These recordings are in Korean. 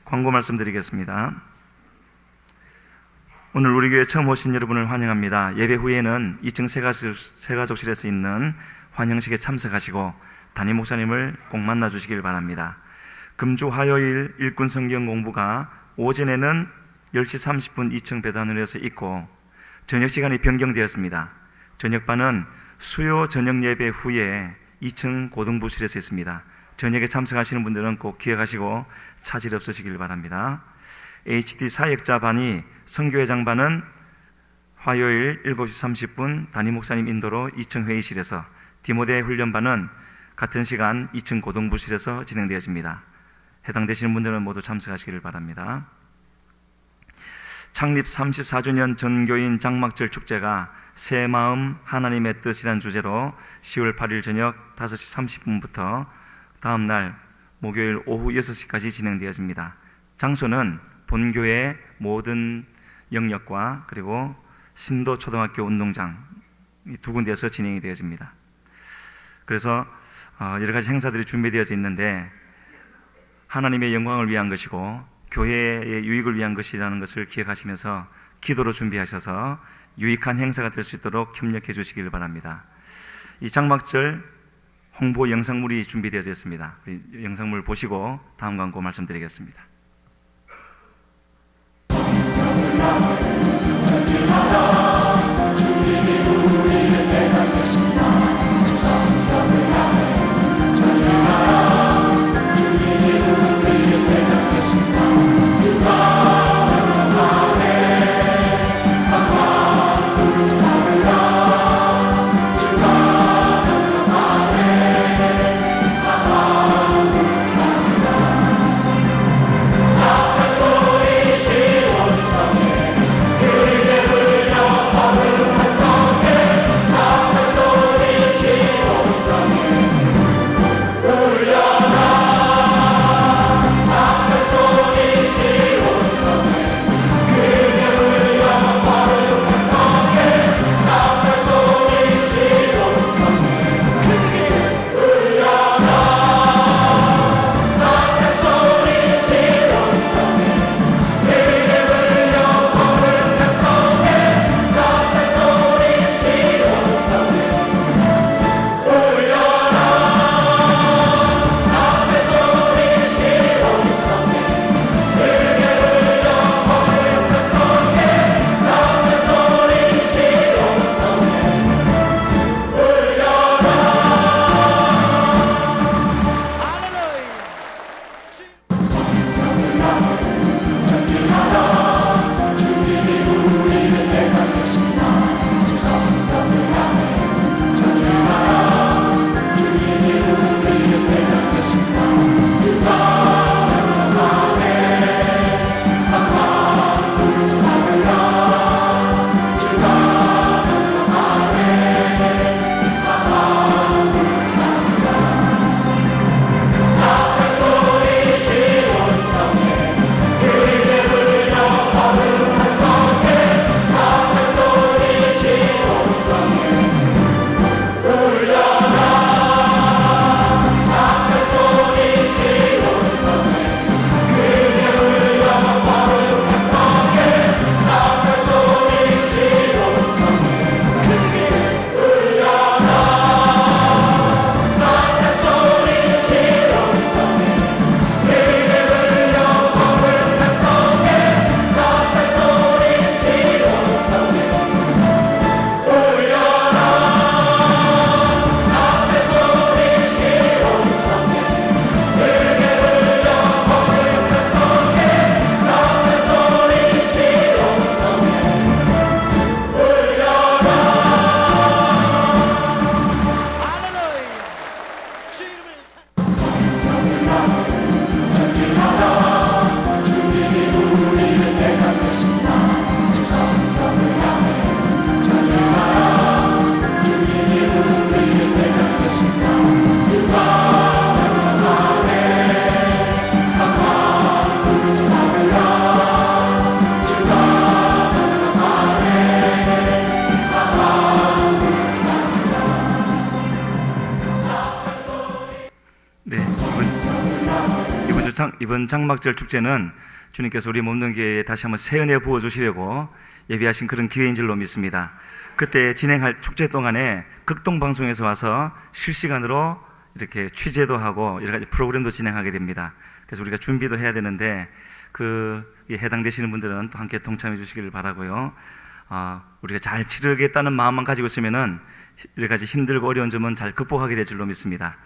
광고 말씀드리겠습니다. 오늘 우리 교회 처음 오신 여러분을 환영합니다. 예배 후에는 2층 새가족실에서 있는 환영식에 참석하시고 담임 목사님을 꼭 만나 주시길 바랍니다. 금주 화요일 일꾼 성경 공부가 오전에는 10시 30분 2층 배단원에서 있고 저녁 시간이 변경되었습니다. 저녁반은 수요 저녁 예배 후에 2층 고등부실에서 있습니다. 저녁에 참석하시는 분들은 꼭 기억하시고 차질 없으시길 바랍니다. HD 사역자 반이 선교회장 반은 화요일 7시 30분 담임 목사님 인도로 2층 회의실에서, 디모데 훈련반은 같은 시간 2층 고등부실에서 진행되어집니다. 해당되시는 분들은 모두 참석하시기를 바랍니다. 창립 34주년 전교인 장막절 축제가 새 마음 하나님의 뜻이란 주제로 10월 8일 저녁 5시 30분부터 다음 날 목요일 오후 6시까지 진행되어집니다. 장소는 본교회 모든 영역과 그리고 신도 초등학교 운동장 이 두 군데에서 진행이 되어집니다. 그래서 여러 가지 행사들이 준비되어져 있는데 하나님의 영광을 위한 것이고 교회의 유익을 위한 것이라는 것을 기억하시면서 기도로 준비하셔서 유익한 행사가 될 수 있도록 협력해 주시길 바랍니다. 이 장막절 홍보 영상물이 준비되어져 있습니다. 영상물 보시고 다음 광고 말씀드리겠습니다. 이번 장막절 축제는 주님께서 우리 몸동교회에 다시 한번 새 은혜 부어주시려고 예비하신 그런 기회인 줄로 믿습니다. 그때 진행할 축제 동안에 극동방송에서 와서 실시간으로 이렇게 취재도 하고 여러 가지 프로그램도 진행하게 됩니다. 그래서 우리가 준비도 해야 되는데 해당되시는 분들은 또 함께 동참해 주시기를 바라고요. 우리가 잘 치르겠다는 마음만 가지고 있으면은 여러 가지 힘들고 어려운 점은 잘 극복하게 될 줄로 믿습니다.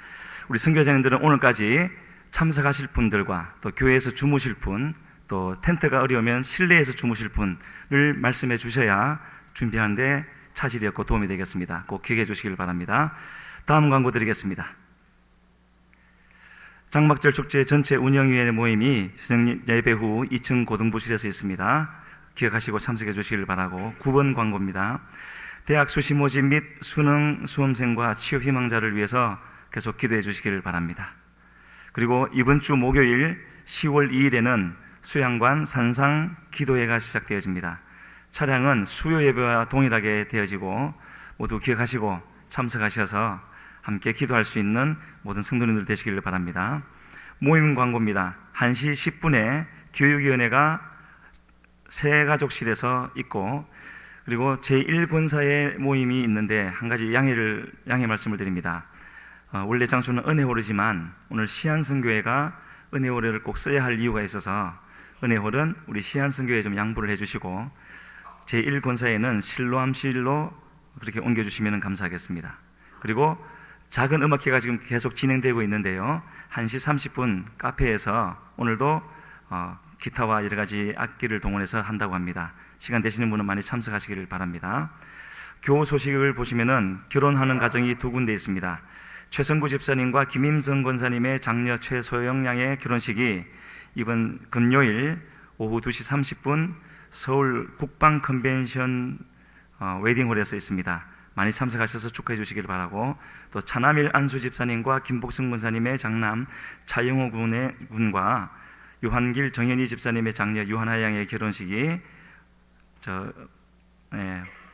우리 선교사님들은 오늘까지 참석하실 분들과 또 교회에서 주무실 분, 또 텐트가 어려우면 실내에서 주무실 분을 말씀해 주셔야 준비하는데 차질이 없고 도움이 되겠습니다. 꼭 기억해 주시길 바랍니다. 다음 광고 드리겠습니다. 장막절 축제 전체 운영위원회 모임이 저녁 예배 후 2층 고등부실에서 있습니다. 기억하시고 참석해 주시길 바라고 9번 광고입니다. 대학 수시 모집 및 수능 수험생과 취업 희망자를 위해서 계속 기도해 주시기를 바랍니다. 그리고 이번 주 목요일 10월 2일에는 수양관 산상 기도회가 시작되어집니다. 차량은 수요 예배와 동일하게 되어지고 모두 기억하시고 참석하셔서 함께 기도할 수 있는 모든 성도님들 되시기를 바랍니다. 모임 광고입니다. 1시 10분에 교육위원회가 새가족실에서 있고, 그리고 제1권사의 모임이 있는데 한 가지 양해 말씀을 드립니다. 원래 장소는 은혜홀이지만 오늘 시안성교회가 은혜홀을 꼭 써야 할 이유가 있어서 은혜홀은 우리 시안성교회에 좀 양보를 해주시고 제1권사에는 실로암실로 그렇게 옮겨주시면 감사하겠습니다. 그리고 작은 음악회가 지금 계속 진행되고 있는데요, 1시 30분 카페에서 오늘도 기타와 여러 가지 악기를 동원해서 한다고 합니다. 시간 되시는 분은 많이 참석하시기를 바랍니다. 교우 소식을 보시면은 결혼하는 가정이 두 군데 있습니다. 최성구 집사님과 김임성 권사님의 장녀 최소영 양의 결혼식이 이번 금요일 오후 2시 30분 서울 국방 컨벤션 웨딩홀에서 있습니다. 많이 참석하셔서 축하해 주시길 바라고, 또 차남일 안수 집사님과 김복승 권사님의 장남 차영호 군과 유한길 정현희 집사님의 장녀 유한하 양의 결혼식이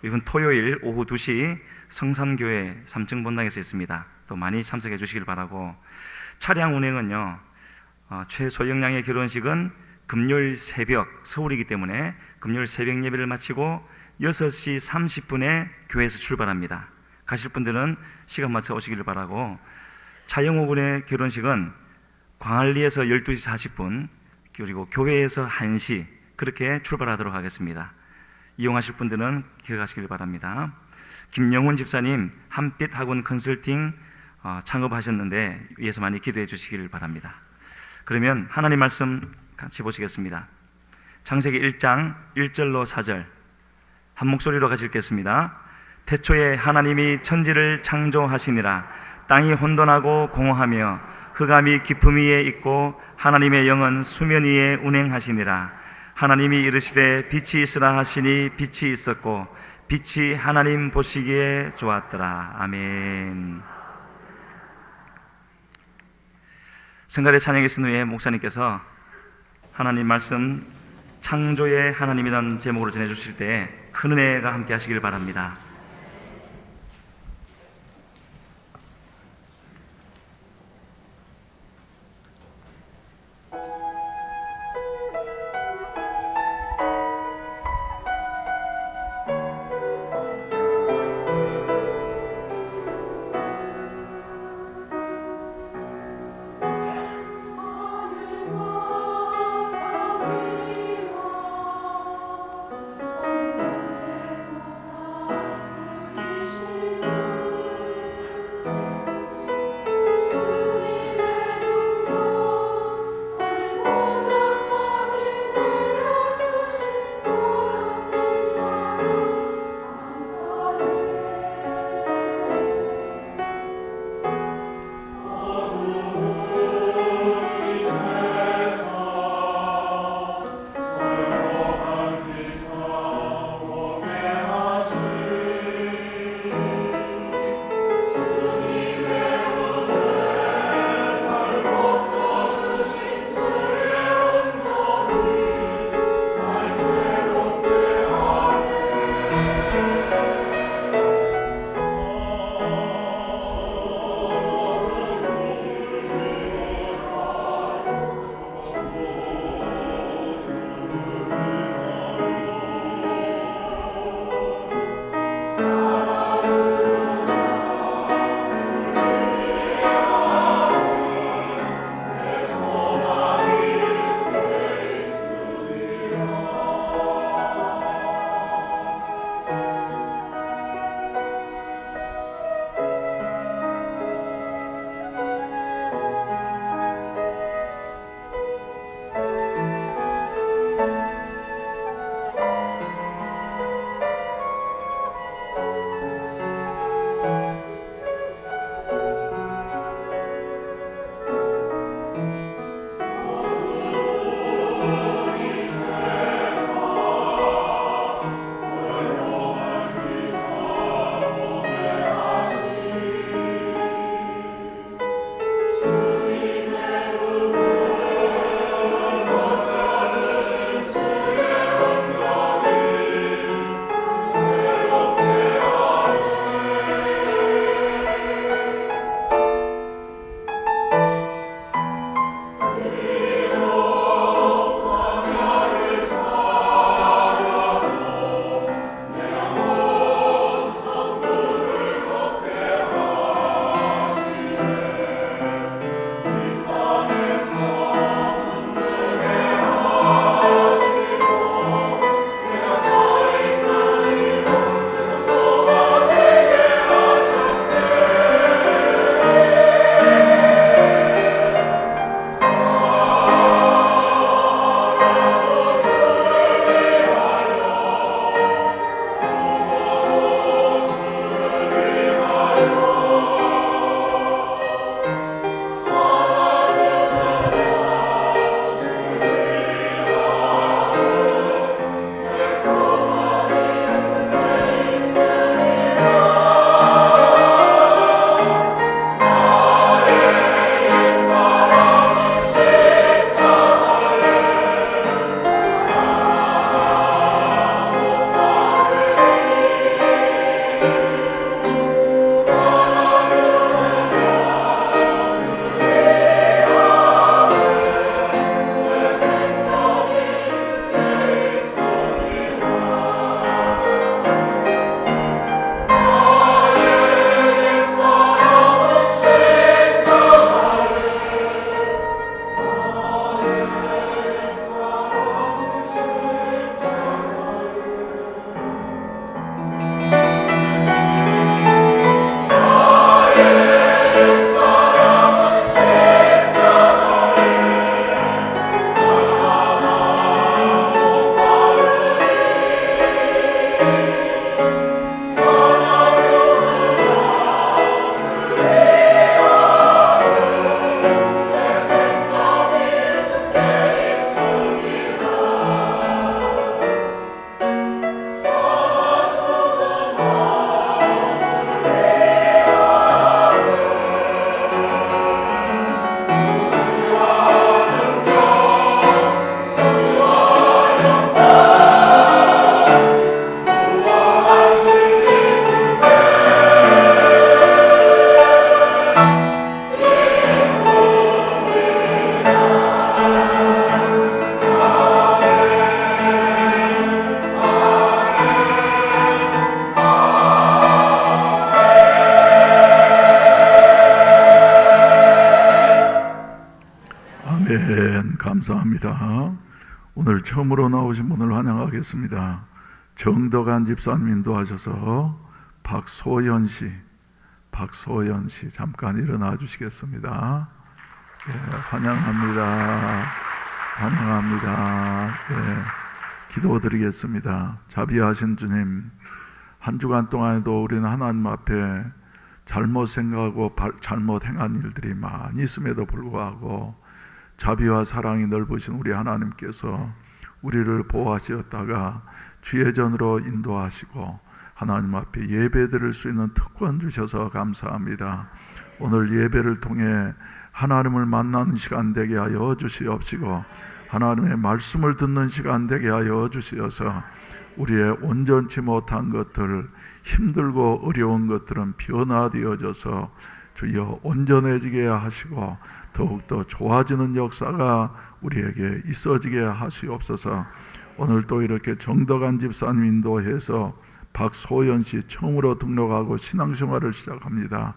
이번 토요일 오후 2시 성산교회 3층 본당에서 있습니다. 또 많이 참석해 주시길 바라고, 차량 운행은요, 최소영 양의 결혼식은 금요일 새벽, 서울이기 때문에 금요일 새벽 예배를 마치고 6시 30분에 교회에서 출발합니다. 가실 분들은 시간 맞춰 오시기를 바라고, 차영호 군의 결혼식은 광안리에서 12시 40분, 그리고 교회에서 1시 그렇게 출발하도록 하겠습니다. 이용하실 분들은 기억하시길 바랍니다. 김영훈 집사님 한빛 학원 컨설팅 창업하셨는데 위에서 많이 기도해 주시기를 바랍니다. 그러면 하나님 말씀 같이 보시겠습니다. 창세기 1장 1절로 4절 한 목소리로 같이 읽겠습니다. 태초에 하나님이 천지를 창조하시니라. 땅이 혼돈하고 공허하며 흑암이 깊음 위에 있고 하나님의 영은 수면 위에 운행하시니라. 하나님이 이르시되 빛이 있으라 하시니 빛이 있었고 빛이 하나님 보시기에 좋았더라. 아멘. 성가대 찬양에 쓴 후에 목사님께서 하나님 말씀 창조의 하나님이라는 제목으로 전해주실 때 큰 은혜가 함께 하시길 바랍니다. 감사합니다. 오늘 처음으로 나오신 분을 환영하겠습니다. 정덕한 집사님 인도하셔서 박소연 씨 잠깐 일어나 주시겠습니다. 예, 환영합니다. 예, 기도드리겠습니다. 자비하신 주님, 한 주간 동안에도 우리는 하나님 앞에 잘못 생각하고 잘못 행한 일들이 많이 있음에도 불구하고 자비와 사랑이 넓으신 우리 하나님께서 우리를 보호하시었다가 주의 전으로 인도하시고 하나님 앞에 예배 드릴 수 있는 특권 주셔서 감사합니다. 오늘 예배를 통해 하나님을 만나는 시간 되게 하여 주시옵시고 하나님의 말씀을 듣는 시간 되게 하여 주시어서 우리의 온전치 못한 것들, 힘들고 어려운 것들은 변화되어져서 주여 온전해지게 하시고 더욱더 좋아지는 역사가 우리에게 있어지게 하시옵소서. 오늘 또 이렇게 정덕한 집사님 인도해서 박소연 씨 처음으로 등록하고 신앙생활을 시작합니다.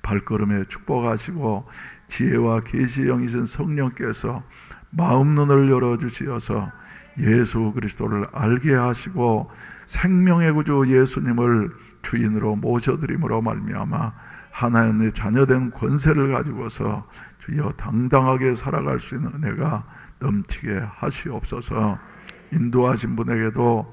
발걸음에 축복하시고 지혜와 계시의 영이신 성령께서 마음 눈을 열어주시어서 예수 그리스도를 알게 하시고 생명의 구주 예수님을 주인으로 모셔드림으로 말미암아 하나님의 자녀된 권세를 가지고서 주여 당당하게 살아갈 수 있는 은혜가 넘치게 하시옵소서. 인도하신 분에게도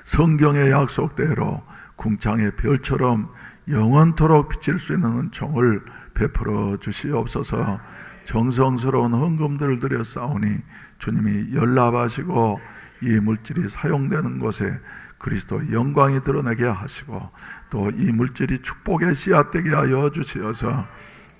성경의 약속대로 궁창의 별처럼 영원토록 비칠 수 있는 은총을 베풀어 주시옵소서. 정성스러운 헌금들을 드려 싸우니 주님이 연락하시고 이 물질이 사용되는 곳에 그리스도의 영광이 드러나게 하시고 또 이 물질이 축복의 씨앗되게 하여 주시어서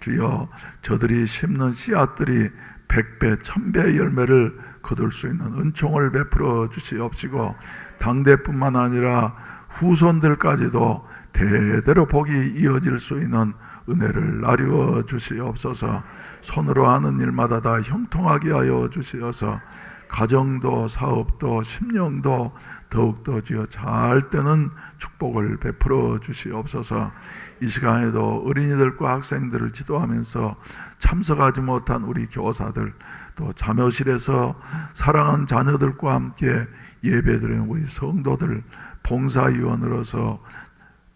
주여 저들이 심는 씨앗들이 100배, 1000배의 열매를 거둘 수 있는 은총을 베풀어 주시옵시고 당대뿐만 아니라 후손들까지도 대대로 복이 이어질 수 있는 은혜를 나누어 주시옵소서. 손으로 하는 일마다 다 형통하게 하여 주시어서 가정도 사업도 심령도 더욱더 주여 잘 되는 축복을 베풀어 주시옵소서. 이 시간에도 어린이들과 학생들을 지도하면서 참석하지 못한 우리 교사들, 또 자녀실에서 사랑하는 자녀들과 함께 예배드리는 우리 성도들, 봉사위원으로서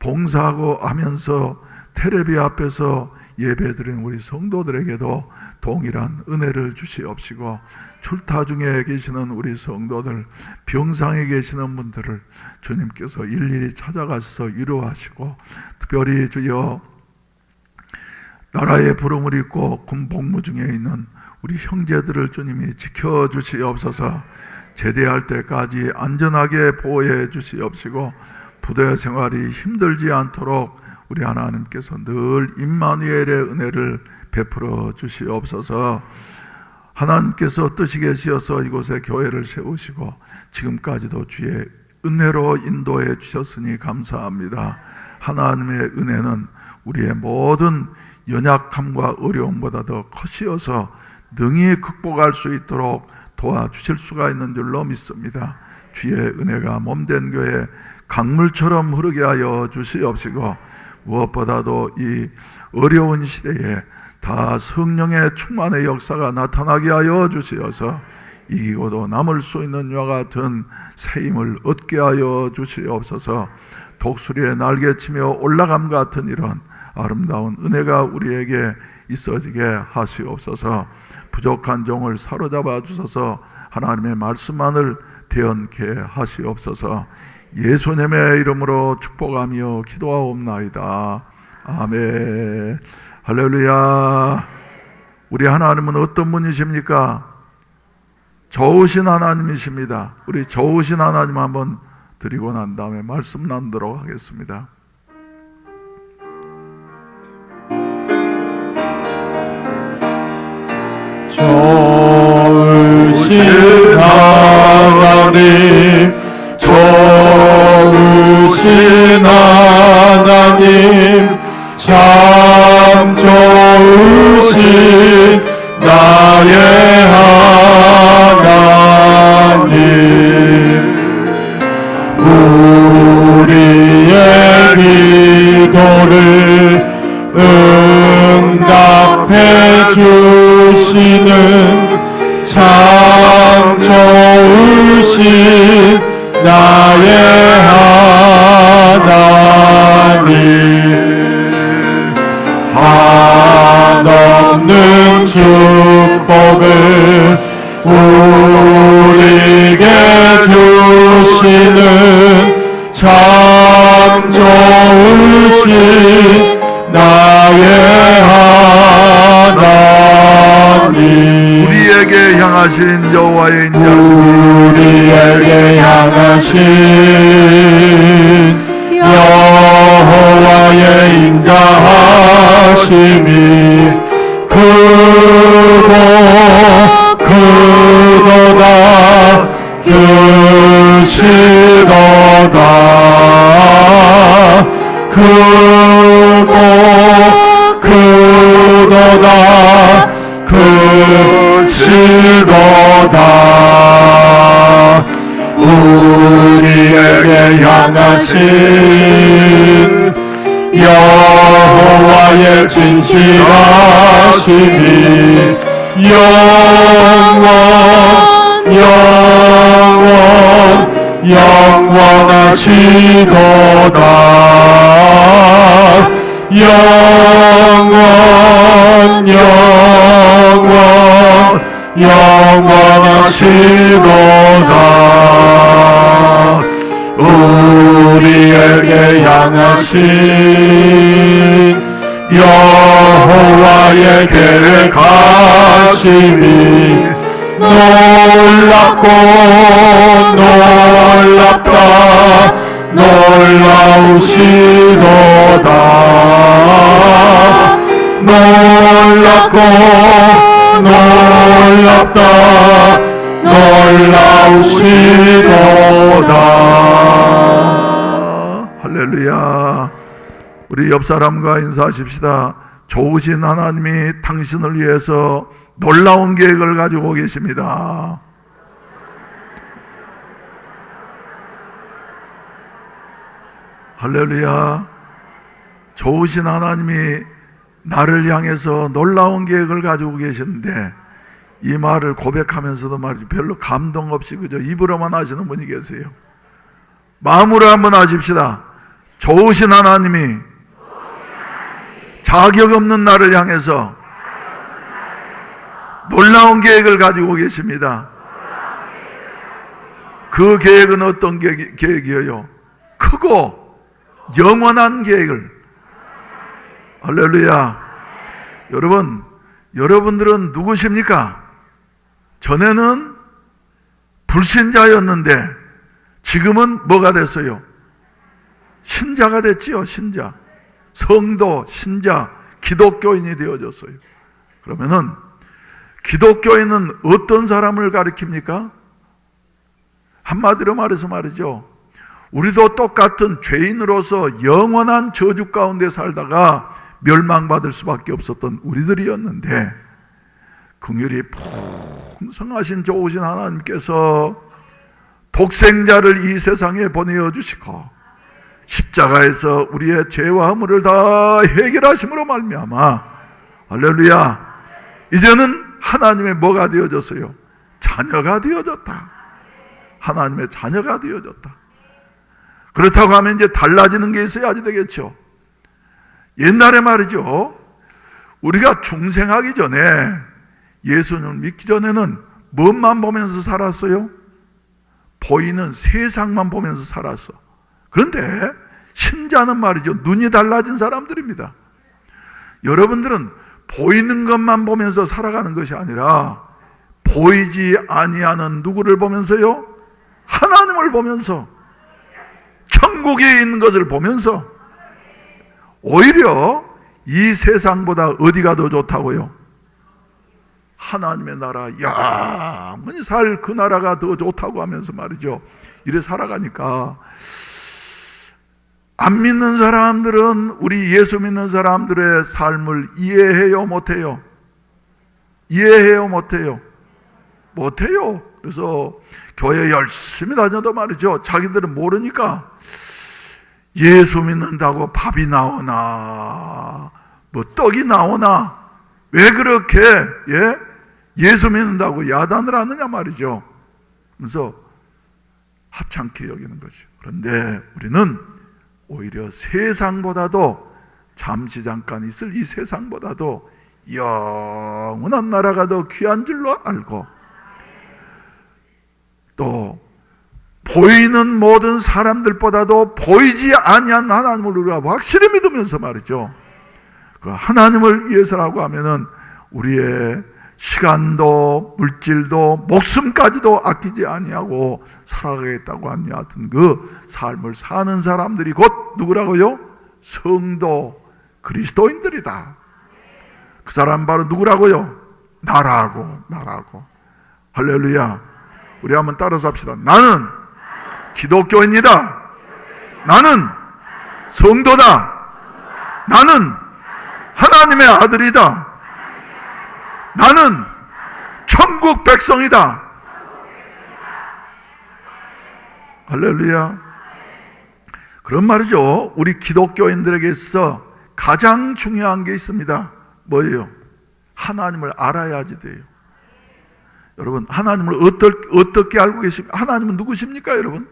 봉사하고 하면서 텔레비 앞에서 예배드리는 우리 성도들에게도 동일한 은혜를 주시옵시고 출타 중에 계시는 우리 성도들, 병상에 계시는 분들을 주님께서 일일이 찾아가셔서 위로하시고 특별히 주여 나라의 부름을 입고 군복무 중에 있는 우리 형제들을 주님이 지켜주시옵소서. 제대할 때까지 안전하게 보호해 주시옵시고 부대 생활이 힘들지 않도록 우리 하나님께서 늘 임마누엘의 은혜를 베풀어 주시옵소서. 하나님께서 뜻이 계시어서 이곳에 교회를 세우시고 지금까지도 주의 은혜로 인도해 주셨으니 감사합니다. 하나님의 은혜는 우리의 모든 연약함과 어려움보다 더 커시어서 능히 극복할 수 있도록 도와주실 수가 있는 줄로 믿습니다. 주의 은혜가 몸된 교회 강물처럼 흐르게 하여 주시옵시고 무엇보다도 이 어려운 시대에 다 성령의 충만의 역사가 나타나게 하여 주시어서 이기고도 남을 수 있는 이와 같은 새 힘을 얻게 하여 주시옵소서. 독수리의 날개치며 올라감 같은 이런 아름다운 은혜가 우리에게 있어지게 하시옵소서. 부족한 종을 사로잡아 주셔서 하나님의 말씀만을 대언케 하시옵소서. 예수님의 이름으로 축복하며 기도하옵나이다. 아멘. 할렐루야. 우리 하나님은 어떤 분이십니까? 좋으신 하나님이십니다. 우리 좋으신 하나님 한번 드리고 난 다음에 말씀 나누도록 하겠습니다. 좋으신 하나님, 좋으신 하나님, 참 좋으신 나의 하나님, 우리의 기도를 응답해 주시는 우리에게 주시는 참 좋으신 나의 하나님. 우리에게 향하신 여호와의 인자심이 우리에게 향하신 여호와의 인자하심이 크고 크도다 크시도다 크고 크도다 크시도다 우리에게 향하신 여호와의 진실하심이 영원하시도다 영원하시도다 우리에게 향하신 여호와의 계획하심이 놀랍고 놀랍다 놀라우시도다 놀랍고 놀랍다 놀라우시도다. 할렐루야. 우리 옆 사람과 인사하십시다. 좋으신 하나님이 당신을 위해서 놀라운 계획을 가지고 계십니다. 할렐루야. 좋으신 하나님이 나를 향해서 놀라운 계획을 가지고 계시는데 이 말을 고백하면서도 말이죠, 별로 감동 없이 그저 입으로만 하시는 분이 계세요. 마음으로 한번 하십시다. 좋으신 하나님이 자격 없는 나를 향해서 놀라운 계획을 가지고 계십니다. 그 계획은 어떤 계획이에요? 크고 영원한 계획을. 할렐루야. 여러분들은 누구십니까? 전에는 불신자였는데 지금은 뭐가 됐어요? 신자가 됐지요. 신자, 성도, 신자, 기독교인이 되어졌어요. 그러면은 기독교인은 어떤 사람을 가리킵니까? 한마디로 말해서 말이죠, 우리도 똑같은 죄인으로서 영원한 저주 가운데 살다가 멸망받을 수밖에 없었던 우리들이었는데 긍휼이 풍성하신 좋으신 하나님께서 독생자를 이 세상에 보내어 주시고 십자가에서 우리의 죄와 허물을 다 해결하심으로 말미암아, 할렐루야, 이제는 하나님의 뭐가 되어졌어요? 자녀가 되어졌다. 하나님의 자녀가 되어졌다. 그렇다고 하면 이제 달라지는 게 있어야지 되겠죠. 옛날에 말이죠, 우리가 중생하기 전에, 예수님을 믿기 전에는 무엇만 보면서 살았어요? 보이는 세상만 보면서 살았어. 그런데 신자는 말이죠, 눈이 달라진 사람들입니다. 여러분들은 보이는 것만 보면서 살아가는 것이 아니라 보이지 아니하는 누구를 보면서요? 하나님을 보면서, 천국에 있는 것을 보면서, 오히려 이 세상보다 어디가 더 좋다고요? 하나님의 나라, 영원히 살 그 나라가 더 좋다고 하면서 말이죠, 이래 살아가니까 안 믿는 사람들은 우리 예수 믿는 사람들의 삶을 이해해요, 못해요? 이해해요, 못해요? 못해요. 그래서 교회 열심히 다녀도 말이죠, 자기들은 모르니까 예수 믿는다고 밥이 나오나 뭐 떡이 나오나 왜 그렇게 예수 믿는다고 야단을 하느냐 말이죠. 그래서 하찮게 여기는 거죠. 그런데 우리는 오히려 세상보다도, 잠시 잠깐 있을 이 세상보다도 영원한 나라가 더 귀한 줄로 알고 보이는 모든 사람들보다도 보이지 아니한 하나님을 우리가 확실히 믿으면서 말이죠, 그 하나님을 위해서라고 하면은 우리의 시간도 물질도 목숨까지도 아끼지 아니하고 살아가겠다고 하는 같은 그 삶을 사는 사람들이 곧 누구라고요? 성도 그리스도인들이다. 그 사람 바로 누구라고요? 나라고. 할렐루야. 우리 한번 따라서 합시다. 나는 기독교인이다. 나는 성도다. 나는 하나님의 아들이다. 나는 천국 백성이다. 할렐루야. 그런 말이죠. 우리 기독교인들에게 있어 가장 중요한 게 있습니다. 뭐예요? 하나님을 알아야지 돼요. 여러분, 하나님을 어떻게 알고 계십니까? 하나님은 누구십니까, 여러분?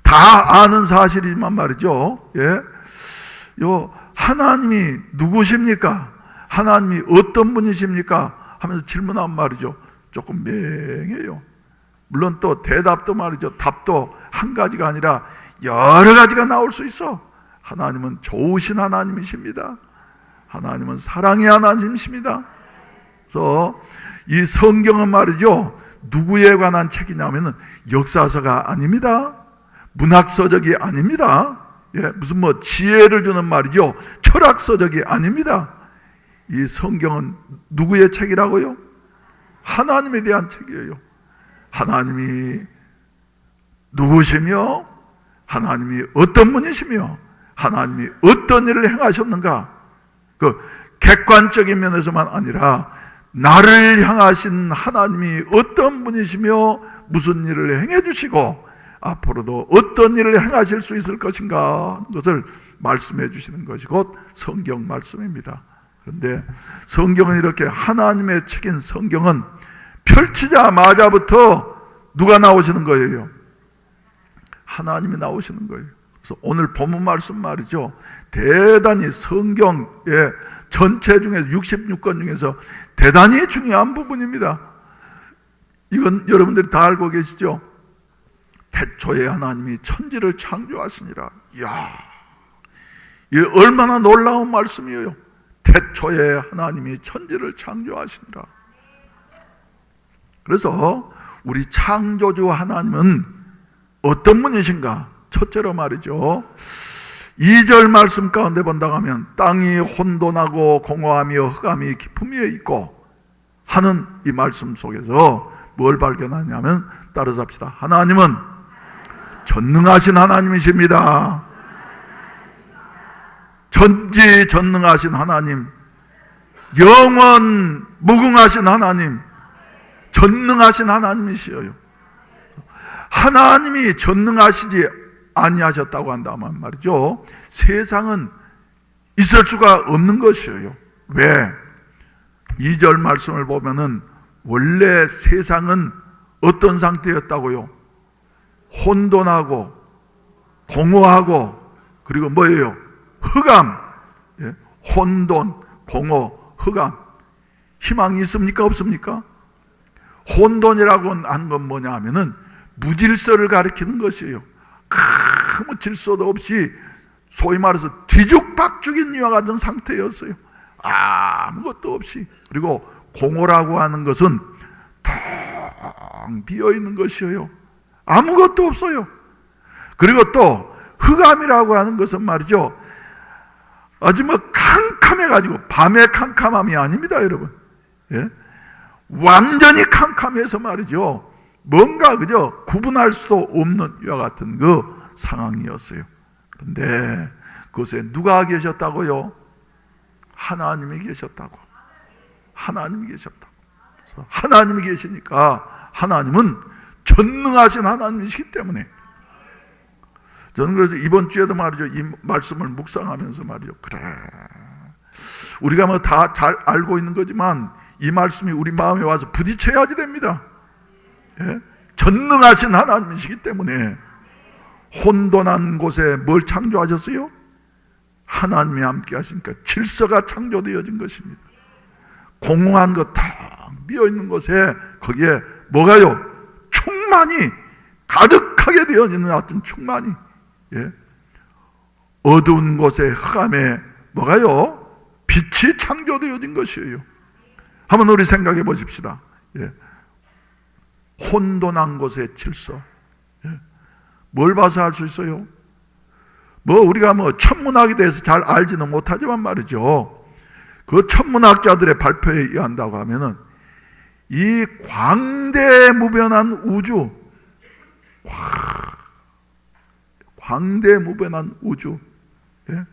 다 아는 사실이지만 말이죠. 예. 하나님이 누구십니까? 하나님이 어떤 분이십니까? 하면서 질문하면 말이죠, 조금 맹해요. 물론 또 대답도 말이죠, 답도 한 가지가 아니라 여러 가지가 나올 수 있어. 하나님은 좋으신 하나님이십니다. 하나님은 사랑의 하나님이십니다. 그래서 이 성경은 말이죠, 누구에 관한 책이냐면은 역사서가 아닙니다. 문학서적이 아닙니다. 예, 무슨 지혜를 주는 말이죠, 철학서적이 아닙니다. 이 성경은 누구의 책이라고요? 하나님에 대한 책이에요. 하나님이 누구시며, 하나님이 어떤 분이시며, 하나님이 어떤 일을 행하셨는가, 그 객관적인 면에서만 아니라 나를 향하신 하나님이 어떤 분이시며 무슨 일을 행해 주시고 앞으로도 어떤 일을 행하실 수 있을 것인가 하는 것을 말씀해 주시는 것이 곧 성경 말씀입니다. 그런데 성경은 이렇게 하나님의 책인 성경은 펼치자마자부터 누가 나오시는 거예요? 하나님이 나오시는 거예요. 그래서 오늘 본문 말씀 말이죠, 대단히 성경의 전체 중에서 66권 중에서 대단히 중요한 부분입니다. 이건 여러분들이 다 알고 계시죠? 태초에 하나님이 천지를 창조하시니라. 이야, 이게 얼마나 놀라운 말씀이에요. 태초에 하나님이 천지를 창조하시니라. 그래서 우리 창조주 하나님은 어떤 분이신가? 첫째로 말이죠, 2절 말씀 가운데 본다고 하면 땅이 혼돈하고 공허하며 흑암이 깊음 위에 있고 하는 이 말씀 속에서 뭘 발견하냐면, 따라서 합시다. 하나님은 전능하신 하나님이십니다. 전지전능하신 하나님, 영원 무궁하신 하나님, 전능하신 하나님이시여요. 하나님이 전능하시지 아니하셨다고 한다면 말이죠, 세상은 있을 수가 없는 것이에요. 왜? 2절 말씀을 보면은 원래 세상은 어떤 상태였다고요? 혼돈하고 공허하고 그리고 뭐예요? 흑암. 예? 혼돈, 공허, 흑암. 희망이 있습니까? 없습니까? 혼돈이라고 하는 건 뭐냐 하면은 무질서를 가리키는 것이에요. 아무 질서도 없이 소위 말해서 뒤죽박죽인 이와 같은 상태였어요. 아무것도 없이. 그리고 공허라고 하는 것은 텅 비어있는 것이에요. 아무것도 없어요. 그리고 또 흑암이라고 하는 것은 말이죠, 아주 캄캄해가지고, 밤의 캄캄함이 아닙니다, 여러분. 예? 완전히 캄캄해서 말이죠, 뭔가 그저 구분할 수도 없는 이와 같은 그 상황이었어요. 그런데 그곳에 누가 계셨다고요? 하나님이 계셨다고. 하나님이 계셨다고. 그래서 하나님이 계시니까 하나님은 전능하신 하나님이시기 때문에, 저는 그래서 이번 주에도 말이죠, 이 말씀을 묵상하면서 말이죠, 그래, 우리가 다 잘 알고 있는 거지만 이 말씀이 우리 마음에 와서 부딪혀야지 됩니다. 예? 전능하신 하나님이시기 때문에 혼돈한 곳에 뭘 창조하셨어요? 하나님이 함께 하시니까 질서가 창조되어진 것입니다. 공허한 것 탁 비어있는 곳에 거기에 뭐가요? 충만히 가득하게 되어 있는 어떤 충만이, 예. 어두운 곳에 흑암에 뭐가요? 빛이 창조되어진 것이에요. 한번 우리 생각해 보십시다. 예. 혼돈한 곳의 질서. 예. 뭘 봐서 알 수 있어요? 우리가 천문학에 대해서 잘 알지는 못하지만 말이죠. 그 천문학자들의 발표에 의한다고 하면은 이 광대무변한 우주, 광대무변한 우주, 예?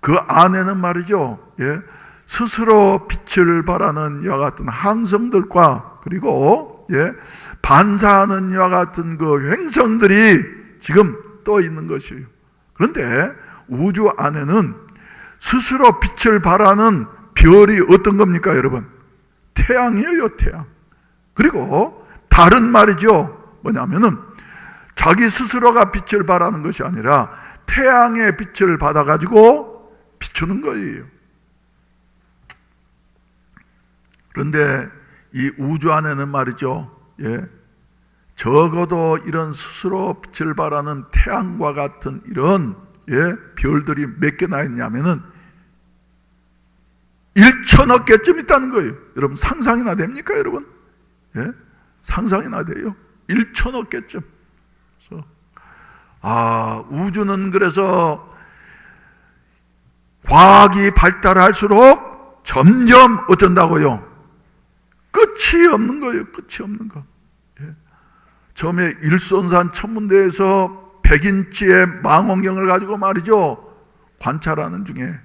그 안에는 말이죠, 예? 스스로 빛을 발하는 이와 같은 항성들과 그리고 예? 반사하는 이와 같은 그 행성들이 지금 떠 있는 것이에요. 그런데 우주 안에는 스스로 빛을 발하는 별이 어떤 겁니까, 여러분? 태양이에요, 태양. 그리고 다른 말이죠. 뭐냐면은 자기 스스로가 빛을 발하는 것이 아니라 태양의 빛을 받아가지고 비추는 거예요. 그런데 이 우주 안에는 말이죠, 예, 적어도 이런 스스로 빛을 발하는 태양과 같은 이런 예, 별들이 몇 개나 있냐면은 1천억 개쯤 있다는 거예요. 여러분 상상이나 됩니까, 여러분? 예? 상상이나 돼요. 1천억 개쯤. 그래서 우주는 그래서 과학이 발달할수록 점점 어쩐다고요? 끝이 없는 거예요. 끝이 없는 거. 예. 처음에 일손산 천문대에서 100인치의 망원경을 가지고 말이죠, 관찰하는 중에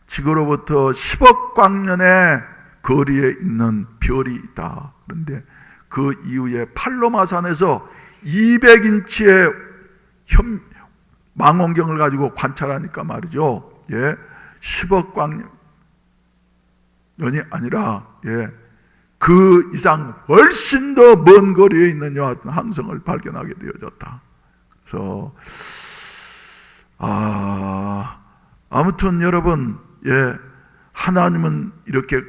지구로부터 10억 광년의 거리에 있는 별이 있다. 그런데 그 이후에 팔로마산에서 200인치의 망원경을 가지고 관찰하니까 말이죠, 예, 10억 광년이 아니라 예, 그 이상 훨씬 더 먼 거리에 있는 여하튼 항성을 발견하게 되어졌다. 그래서 아무튼 여러분, 예, 하나님은 이렇게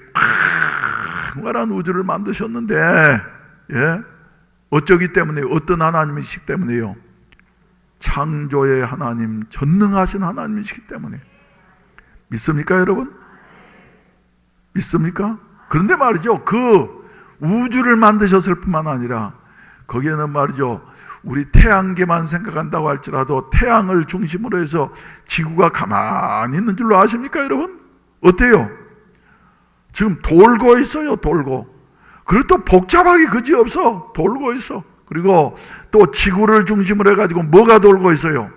광활한 우주를 만드셨는데, 예, 어쩌기 때문에, 어떤 하나님이시기 때문에요? 창조의 하나님, 전능하신 하나님이시기 때문에. 믿습니까, 여러분? 믿습니까? 그런데 말이죠, 그 우주를 만드셨을 뿐만 아니라 거기에는 말이죠, 우리 태양계만 생각한다고 할지라도 태양을 중심으로 해서 지구가 가만히 있는 줄로 아십니까, 여러분? 어때요? 지금 돌고 있어요, 돌고. 그리고 또 복잡하게 그지없어, 돌고 있어. 그리고 또 지구를 중심으로 해가지고 뭐가 돌고 있어요?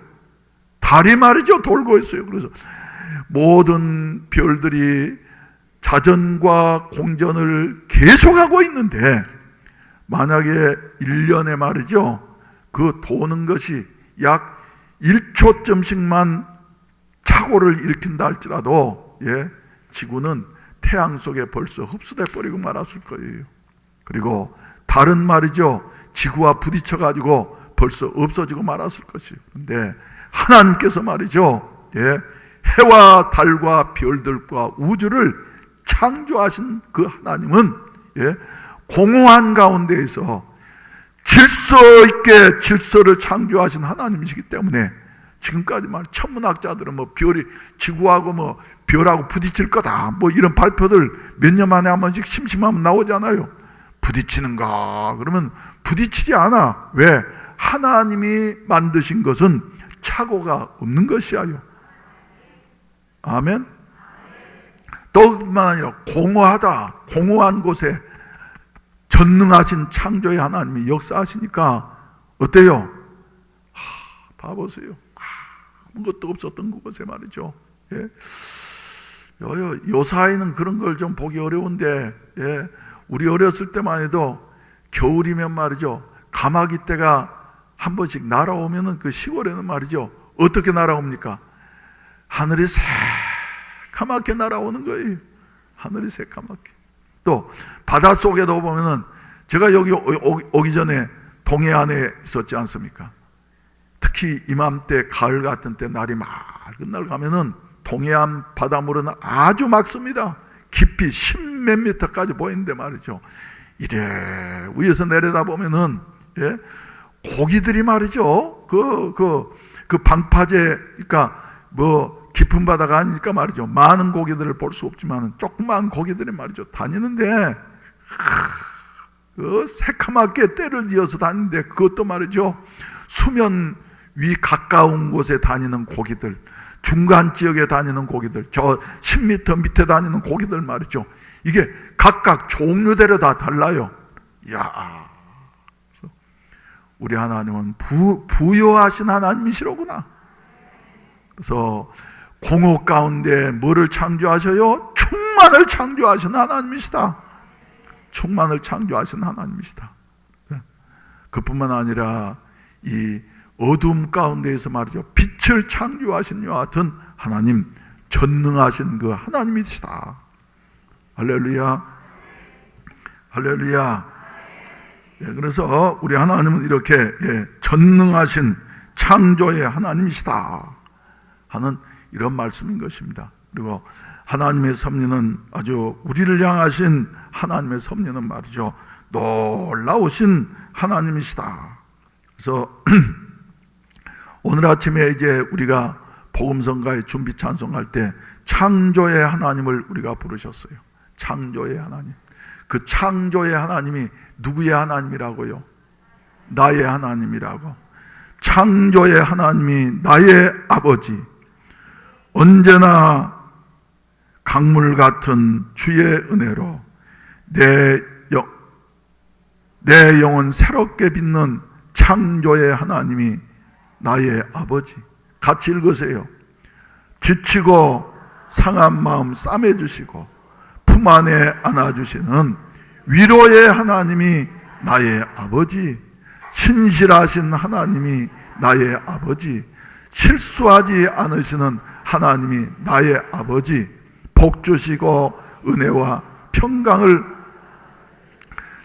달이 말이죠, 돌고 있어요. 그래서 모든 별들이 자전과 공전을 계속하고 있는데, 만약에 1년에 말이죠, 그 도는 것이 약 1초쯤씩만 착오를 일으킨다 할지라도, 예, 지구는 태양 속에 벌써 흡수돼 버리고 말았을 거예요. 그리고 달은 말이죠, 지구와 부딪혀 가지고 벌써 없어지고 말았을 것이에요. 그런데 하나님께서 말이죠, 예, 해와 달과 별들과 우주를 창조하신 그 하나님은, 예, 공허한 가운데에서 질서 있게 질서를 창조하신 하나님이시기 때문에 지금까지 천문학자들은 별이 지구하고 별하고 부딪힐 거다 이런 발표들 몇 년 만에 한 번씩 심심하면 나오잖아요. 부딪히는가? 그러면 부딪히지 않아. 왜? 하나님이 만드신 것은 착오가 없는 것이야요. 아멘. 또 뿐만 아니라 공허하다, 공허한 곳에 전능하신 창조의 하나님이 역사하시니까 어때요? 봐보세요. 아무것도 없었던 그곳에 말이죠. 예. 요 사이는 그런 걸 좀 보기 어려운데, 예, 우리 어렸을 때만 해도 겨울이면 말이죠, 가마귀 떼가 한 번씩 날아오면은 그 시골에는 말이죠, 어떻게 날아옵니까? 하늘이 새카맣게 날아오는 거예요. 하늘이 새카맣게. 또 바닷속에도 보면은, 제가 여기 오기 전에 동해안에 있었지 않습니까? 특히 이맘때 가을 같은 때 날이 맑은 날 가면은 동해안 바닷물은 아주 맑습니다. 깊이 10몇 미터까지 보이는데 말이죠, 이래 위에서 내려다 보면은, 예, 고기들이 말이죠. 그 방파제, 그러니까 뭐 깊은 바다가 아니니까 말이죠. 많은 고기들을 볼 수 없지만 조그만 고기들이 말이죠. 다니는데 그 새카맣게 떼를 지어서 다니는데 그것도 말이죠. 수면 위 가까운 곳에 다니는 고기들, 중간 지역에 다니는 고기들, 저 10m 밑에 다니는 고기들 말이죠. 이게 각각 종류대로 다 달라요. 야, 우리 하나님은 부여하신 하나님이시로구나. 그래서 공허 가운데 뭐를 창조하셔요? 충만을 창조하신 하나님이시다. 충만을 창조하신 하나님이시다. 그뿐만 아니라 이 어둠 가운데에서 말이죠. 빛을 창조하신 이와 같은 하나님, 전능하신 그 하나님이시다. 할렐루야. 할렐루야. 그래서 우리 하나님은 이렇게 전능하신 창조의 하나님이시다 하는 이런 말씀인 것입니다. 그리고 하나님의 섭리는 아주 우리를 향하신 하나님의 섭리는 말이죠. 놀라우신 하나님이시다. 그래서 오늘 아침에 이제 우리가 복음성가의 준비 찬송할 때 창조의 하나님을 우리가 부르셨어요. 창조의 하나님. 그 창조의 하나님이 누구의 하나님이라고요? 나의 하나님이라고. 창조의 하나님이 나의 아버지. 언제나 강물 같은 주의 은혜로 내 영혼 새롭게 빛는 창조의 하나님이 나의 아버지. 같이 읽으세요. 지치고 상한 마음 싸매주시고 품 안에 안아주시는 위로의 하나님이 나의 아버지. 신실하신 하나님이 나의 아버지. 실수하지 않으시는 하나님이 나의 아버지. 복 주시고 은혜와 평강을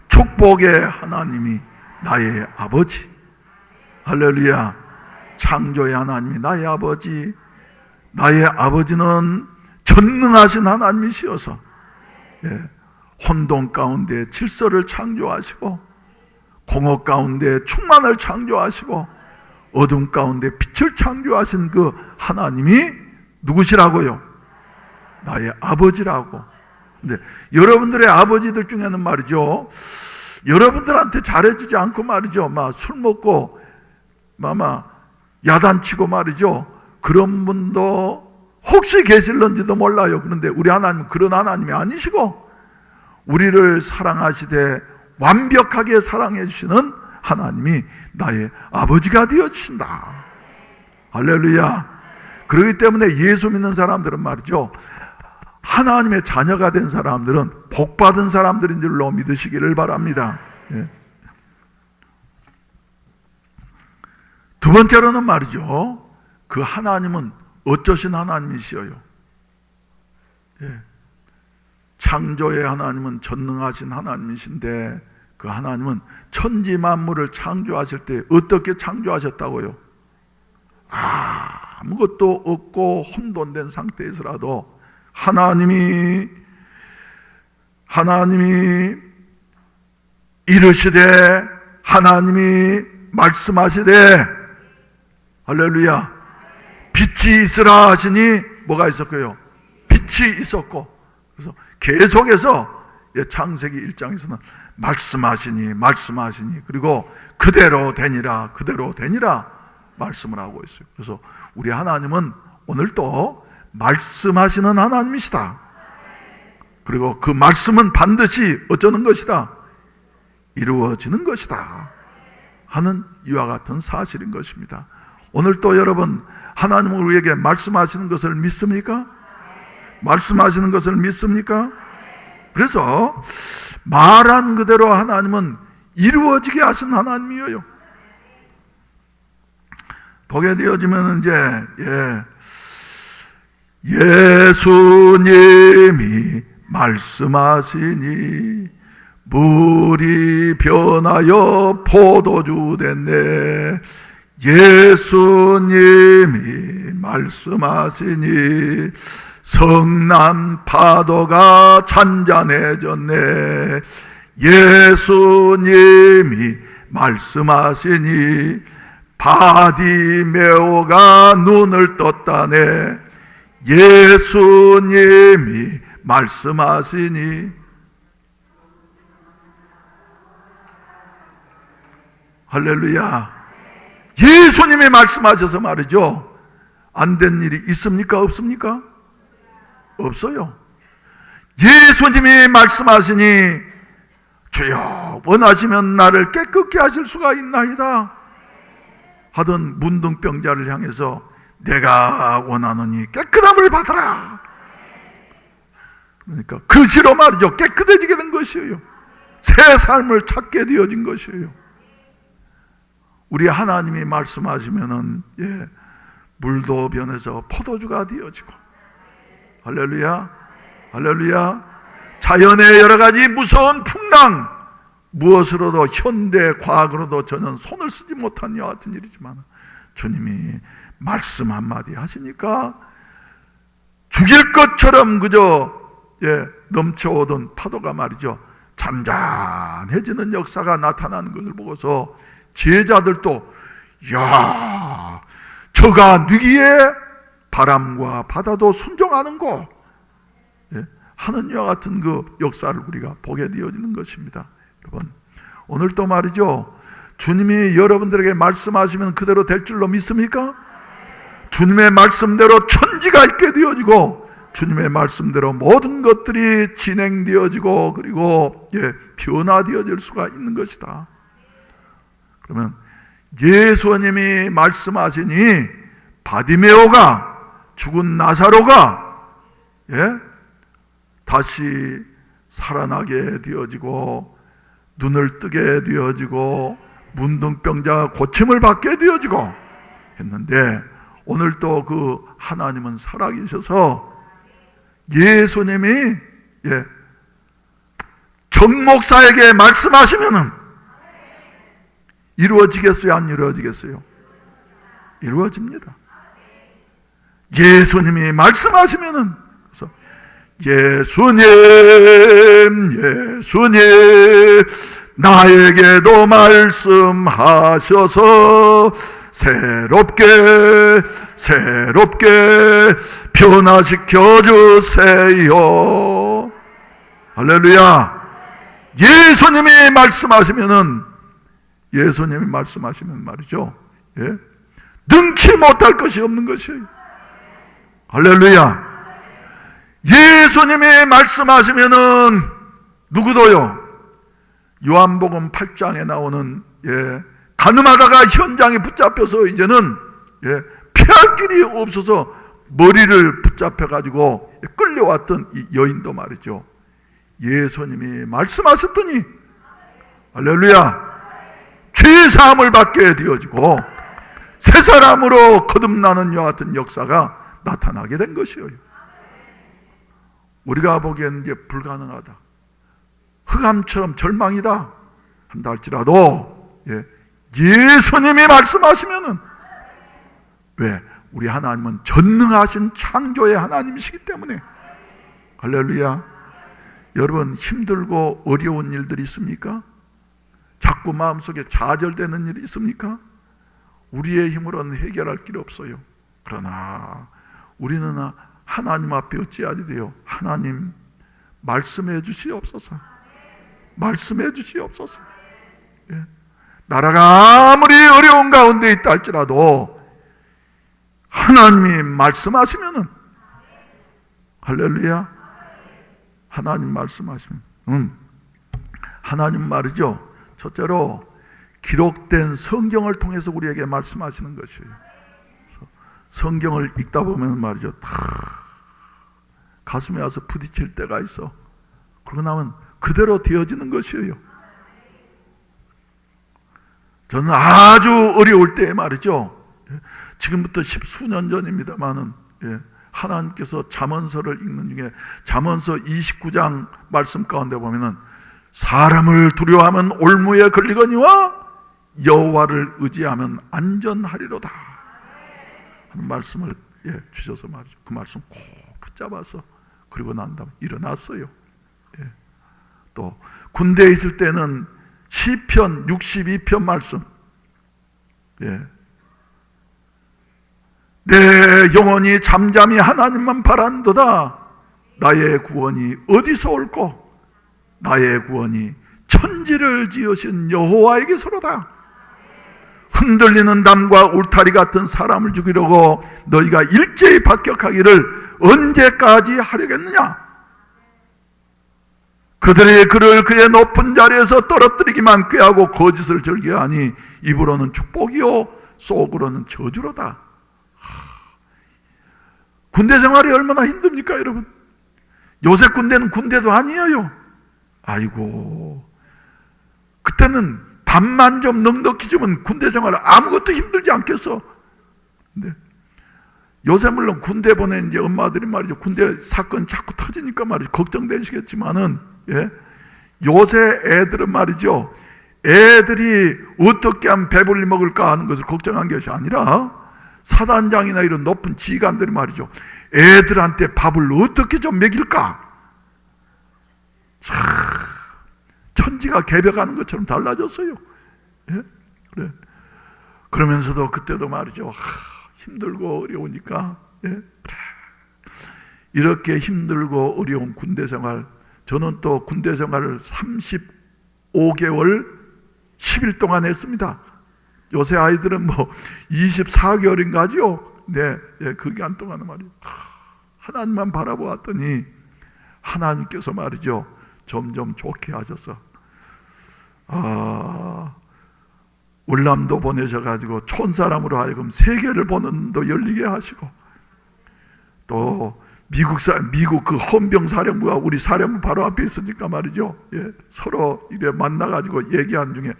축복의 하나님이 나의 아버지. 할렐루야. 창조의 하나님이 나의 아버지. 나의 아버지는 전능하신 하나님이시어서 혼돈 가운데 질서를 창조하시고 공허 가운데 충만을 창조하시고 어둠 가운데 빛을 창조하신 그 하나님이 누구시라고요? 나의 아버지라고. 근데 여러분들의 아버지들 중에는 말이죠, 여러분들한테 잘해주지 않고 말이죠, 막 술 먹고 막 야단치고 말이죠, 그런 분도 혹시 계실런지도 몰라요. 그런데 우리 하나님은 그런 하나님이 아니시고 우리를 사랑하시되 완벽하게 사랑해 주시는 하나님이 나의 아버지가 되어주신다. 할렐루야. 그렇기 때문에 예수 믿는 사람들은 말이죠, 하나님의 자녀가 된 사람들은 복받은 사람들인 줄로 믿으시기를 바랍니다. 두 번째로는 말이죠, 그 하나님은 어쩌신 하나님이시여요? 창조의 하나님은 전능하신 하나님이신데 그 하나님은 천지 만물을 창조하실 때 어떻게 창조하셨다고요? 아무것도 없고 혼돈된 상태에서라도 하나님이 이르시되, 하나님이 말씀하시되, 할렐루야, 빛이 있으라 하시니 뭐가 있었고요? 빛이 있었고. 그래서 계속해서 창세기 1장에서는 말씀하시니 그리고 그대로 되니라 말씀을 하고 있어요. 그래서 우리 하나님은 오늘도 말씀하시는 하나님이시다. 그리고 그 말씀은 반드시 어쩌는 것이다? 이루어지는 것이다 하는 이와 같은 사실인 것입니다. 오늘 또 여러분, 하나님은 우리에게 말씀하시는 것을 믿습니까? 말씀하시는 것을 믿습니까? 그래서 말한 그대로 하나님은 이루어지게 하신 하나님이에요. 보게 되어지면 이제 예수님이 말씀하시니 물이 변하여 포도주 됐네. 예수님이 말씀하시니 성난 파도가 잔잔해졌네. 예수님이 말씀하시니 바디메오가 눈을 떴다네. 예수님이 말씀하시니. 할렐루야. 예수님이 말씀하셔서 말이죠, 안 된 일이 있습니까? 없습니까? 없어요. 예수님이 말씀하시니 주여 원하시면 나를 깨끗게 하실 수가 있나이다 하던 문둥병자를 향해서 내가 원하노니 깨끗함을 받아라. 그러니까 그시로 말이죠, 깨끗해지게 된 것이에요. 새 삶을 찾게 되어진 것이에요. 우리 하나님이 말씀하시면은 물도 변해서 포도주가 되어지고, 할렐루야, 할렐루야. 자연의 여러 가지 무서운 풍랑, 무엇으로도 현대 과학으로도 전혀 손을 쓰지 못한 이와 같은 일이지만 주님이 말씀 한마디 하시니까 죽일 것처럼 그저 넘쳐오던 파도가 말이죠, 잔잔해지는 역사가 나타나는 것을 보고서 제자들도 야, 저가 누기에 바람과 바다도 순종하는 거 하는 이와 같은 그 역사를 우리가 보게 되어지는 것입니다. 여러분, 오늘도 말이죠, 주님이 여러분들에게 말씀하시면 그대로 될 줄로 믿습니까? 주님의 말씀대로 천지가 있게 되어지고 주님의 말씀대로 모든 것들이 진행되어지고 그리고 변화되어질 수가 있는 것이다. 그러면 예수님이 말씀하시니 바디메오가, 죽은 나사로가 다시 살아나게 되어지고 눈을 뜨게 되어지고 문둥병자가 고침을 받게 되어지고 했는데, 오늘 또 그 하나님은 살아계셔서 예수님이 정 목사에게 말씀하시면은 이루어지겠어요? 안 이루어지겠어요? 이루어집니다. 예수님이 말씀하시면은, 그래서 예수님 나에게도 말씀하셔서 새롭게 변화시켜 주세요. 할렐루야. 예수님이 말씀하시면 말이죠, 능치 못할 것이 없는 것이에요. 할렐루야. 예수님이 말씀하시면은 누구도요, 요한복음 8장에 나오는 가늠하다가 현장에 붙잡혀서 이제는 피할 길이 없어서 머리를 붙잡혀 가지고 끌려왔던 이 여인도 말이죠, 예수님이 말씀하셨더니 할렐루야, 죄사함을 받게 되어지고 새 사람으로 거듭나는 이와 같은 역사가 나타나게 된 것이에요. 우리가 보기에는 이제 불가능하다, 흑암처럼 절망이다 한다 할지라도 예수님이 말씀하시면은, 왜? 우리 하나님은 전능하신 창조의 하나님이시기 때문에. 할렐루야. 여러분, 힘들고 어려운 일들이 있습니까? 자꾸 마음속에 좌절되는 일이 있습니까? 우리의 힘으로는 해결할 길 없어요. 그러나 우리는 하나님 앞에 어찌해야 돼요? 하나님 말씀해 주시옵소서. 말씀해 주시옵소서. 나라가 아무리 어려운 가운데 있다 할지라도 하나님이 말씀하시면은, 할렐루야, 하나님 말씀하시면 하나님 말이죠, 첫째로 기록된 성경을 통해서 우리에게 말씀하시는 것이에요. 성경을 읽다 보면 말이죠, 다 가슴에 와서 부딪힐 때가 있어. 그러고 나면 그대로 되어지는 것이에요. 저는 아주 어려울 때 말이죠, 지금부터 10수년 전입니다만은 하나님께서 잠언서를 읽는 중에 잠언서 29장 말씀 가운데 보면은 사람을 두려워하면 올무에 걸리거니와 여호와를 의지하면 안전하리로다 하는 말씀을 주셔서 말이죠, 그 말씀 꼭 붙잡아서 그리고 난 다음에 일어났어요. 또 군대에 있을 때는 시편 62편 말씀. 내 영혼이 잠잠히 하나님만 바란도다. 나의 구원이 어디서 올꼬? 나의 구원이 천지를 지으신 여호와에게서로다. 흔들리는 담과 울타리 같은 사람을 죽이려고 너희가 일제히 박격하기를 언제까지 하려겠느냐? 그들의 그를 그의 높은 자리에서 떨어뜨리기만 꾀하고 거짓을 즐겨하니 입으로는 축복이요 속으로는 저주로다. 군대 생활이 얼마나 힘듭니까, 여러분? 요새 군대는 군대도 아니에요. 아이고, 그때는 밥만 좀 넉넉히 주면 군대 생활을 아무것도 힘들지 않겠어. 근데 요새 물론 군대 보낸 이제 엄마들이 말이죠, 군대 사건 자꾸 터지니까 말이죠, 걱정되시겠지만은, 요새 애들은 말이죠, 애들이 어떻게 하면 배불리 먹을까 하는 것을 걱정한 것이 아니라 사단장이나 이런 높은 지휘관들이 말이죠, 애들한테 밥을 어떻게 좀 먹일까? 천지가 개벽하는 것처럼 달라졌어요. 그래. 그러면서도 그때도 말이죠, 힘들고 어려우니까, 이렇게 힘들고 어려운 군대 생활, 저는 또 군대 생활을 35개월 10일 동안 했습니다. 요새 아이들은 뭐 24개월인가 하죠. 그 기간 동안은 말이죠, 하나님만 바라보았더니 하나님께서 말이죠, 점점 좋게 하셔서 울람도 보내셔가지고 촌사람으로 하여금 세계를 보는 눈도 열리게 하시고, 또 미국 그 헌병사령부가 우리 사령부 바로 앞에 있으니까 말이죠, 서로 이래 만나가지고 얘기한 중에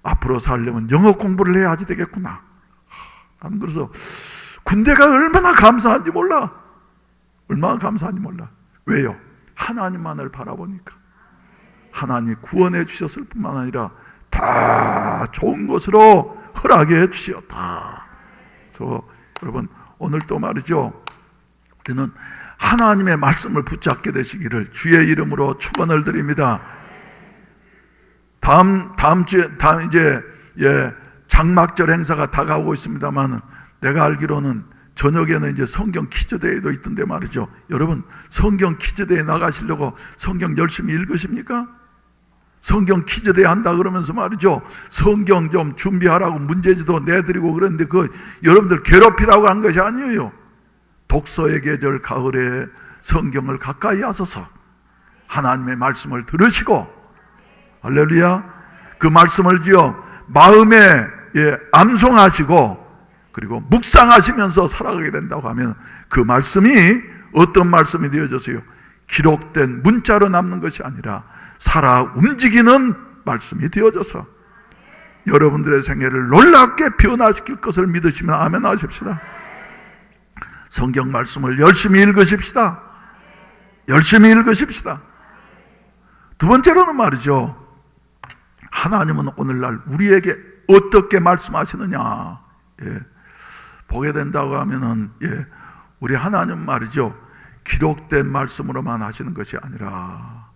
앞으로 살려면 영어 공부를 해야지 되겠구나. 나는 그래서 군대가 얼마나 감사한지 몰라. 얼마나 감사한지 몰라. 왜요? 하나님만을 바라보니까. 하나님이 구원해 주셨을 뿐만 아니라 다 좋은 것으로 허락해 주시었다. 그래서 여러분, 오늘 또 말이죠, 우리는 하나님의 말씀을 붙잡게 되시기를 주의 이름으로 축원을 드립니다. 다음 주에 이제 장막절 행사가 다가오고 있습니다만, 내가 알기로는 저녁에는 이제 성경 퀴즈대회도 있던데 말이죠. 여러분, 성경 퀴즈대회 나가시려고 성경 열심히 읽으십니까? 성경 퀴즈대회 한다 그러면서 말이죠, 성경 좀 준비하라고 문제지도 내드리고 그랬는데, 그 여러분들 괴롭히라고 한 것이 아니에요. 독서의 계절 가을에 성경을 가까이 하소서. 하나님의 말씀을 들으시고, 할렐루야, 그 말씀을 마음에 암송하시고 그리고 묵상하시면서 살아가게 된다고 하면, 그 말씀이 어떤 말씀이 되어졌어요? 기록된 문자로 남는 것이 아니라 살아 움직이는 말씀이 되어져서 여러분들의 생애를 놀랍게 변화시킬 것을 믿으시면 아멘 하십시다. 성경 말씀을 열심히 읽으십시다. 열심히 읽으십시다. 두 번째로는 말이죠, 하나님은 오늘날 우리에게 어떻게 말씀하시느냐, 보게 된다고 하면은, 우리 하나님 말이죠, 기록된 말씀으로만 하시는 것이 아니라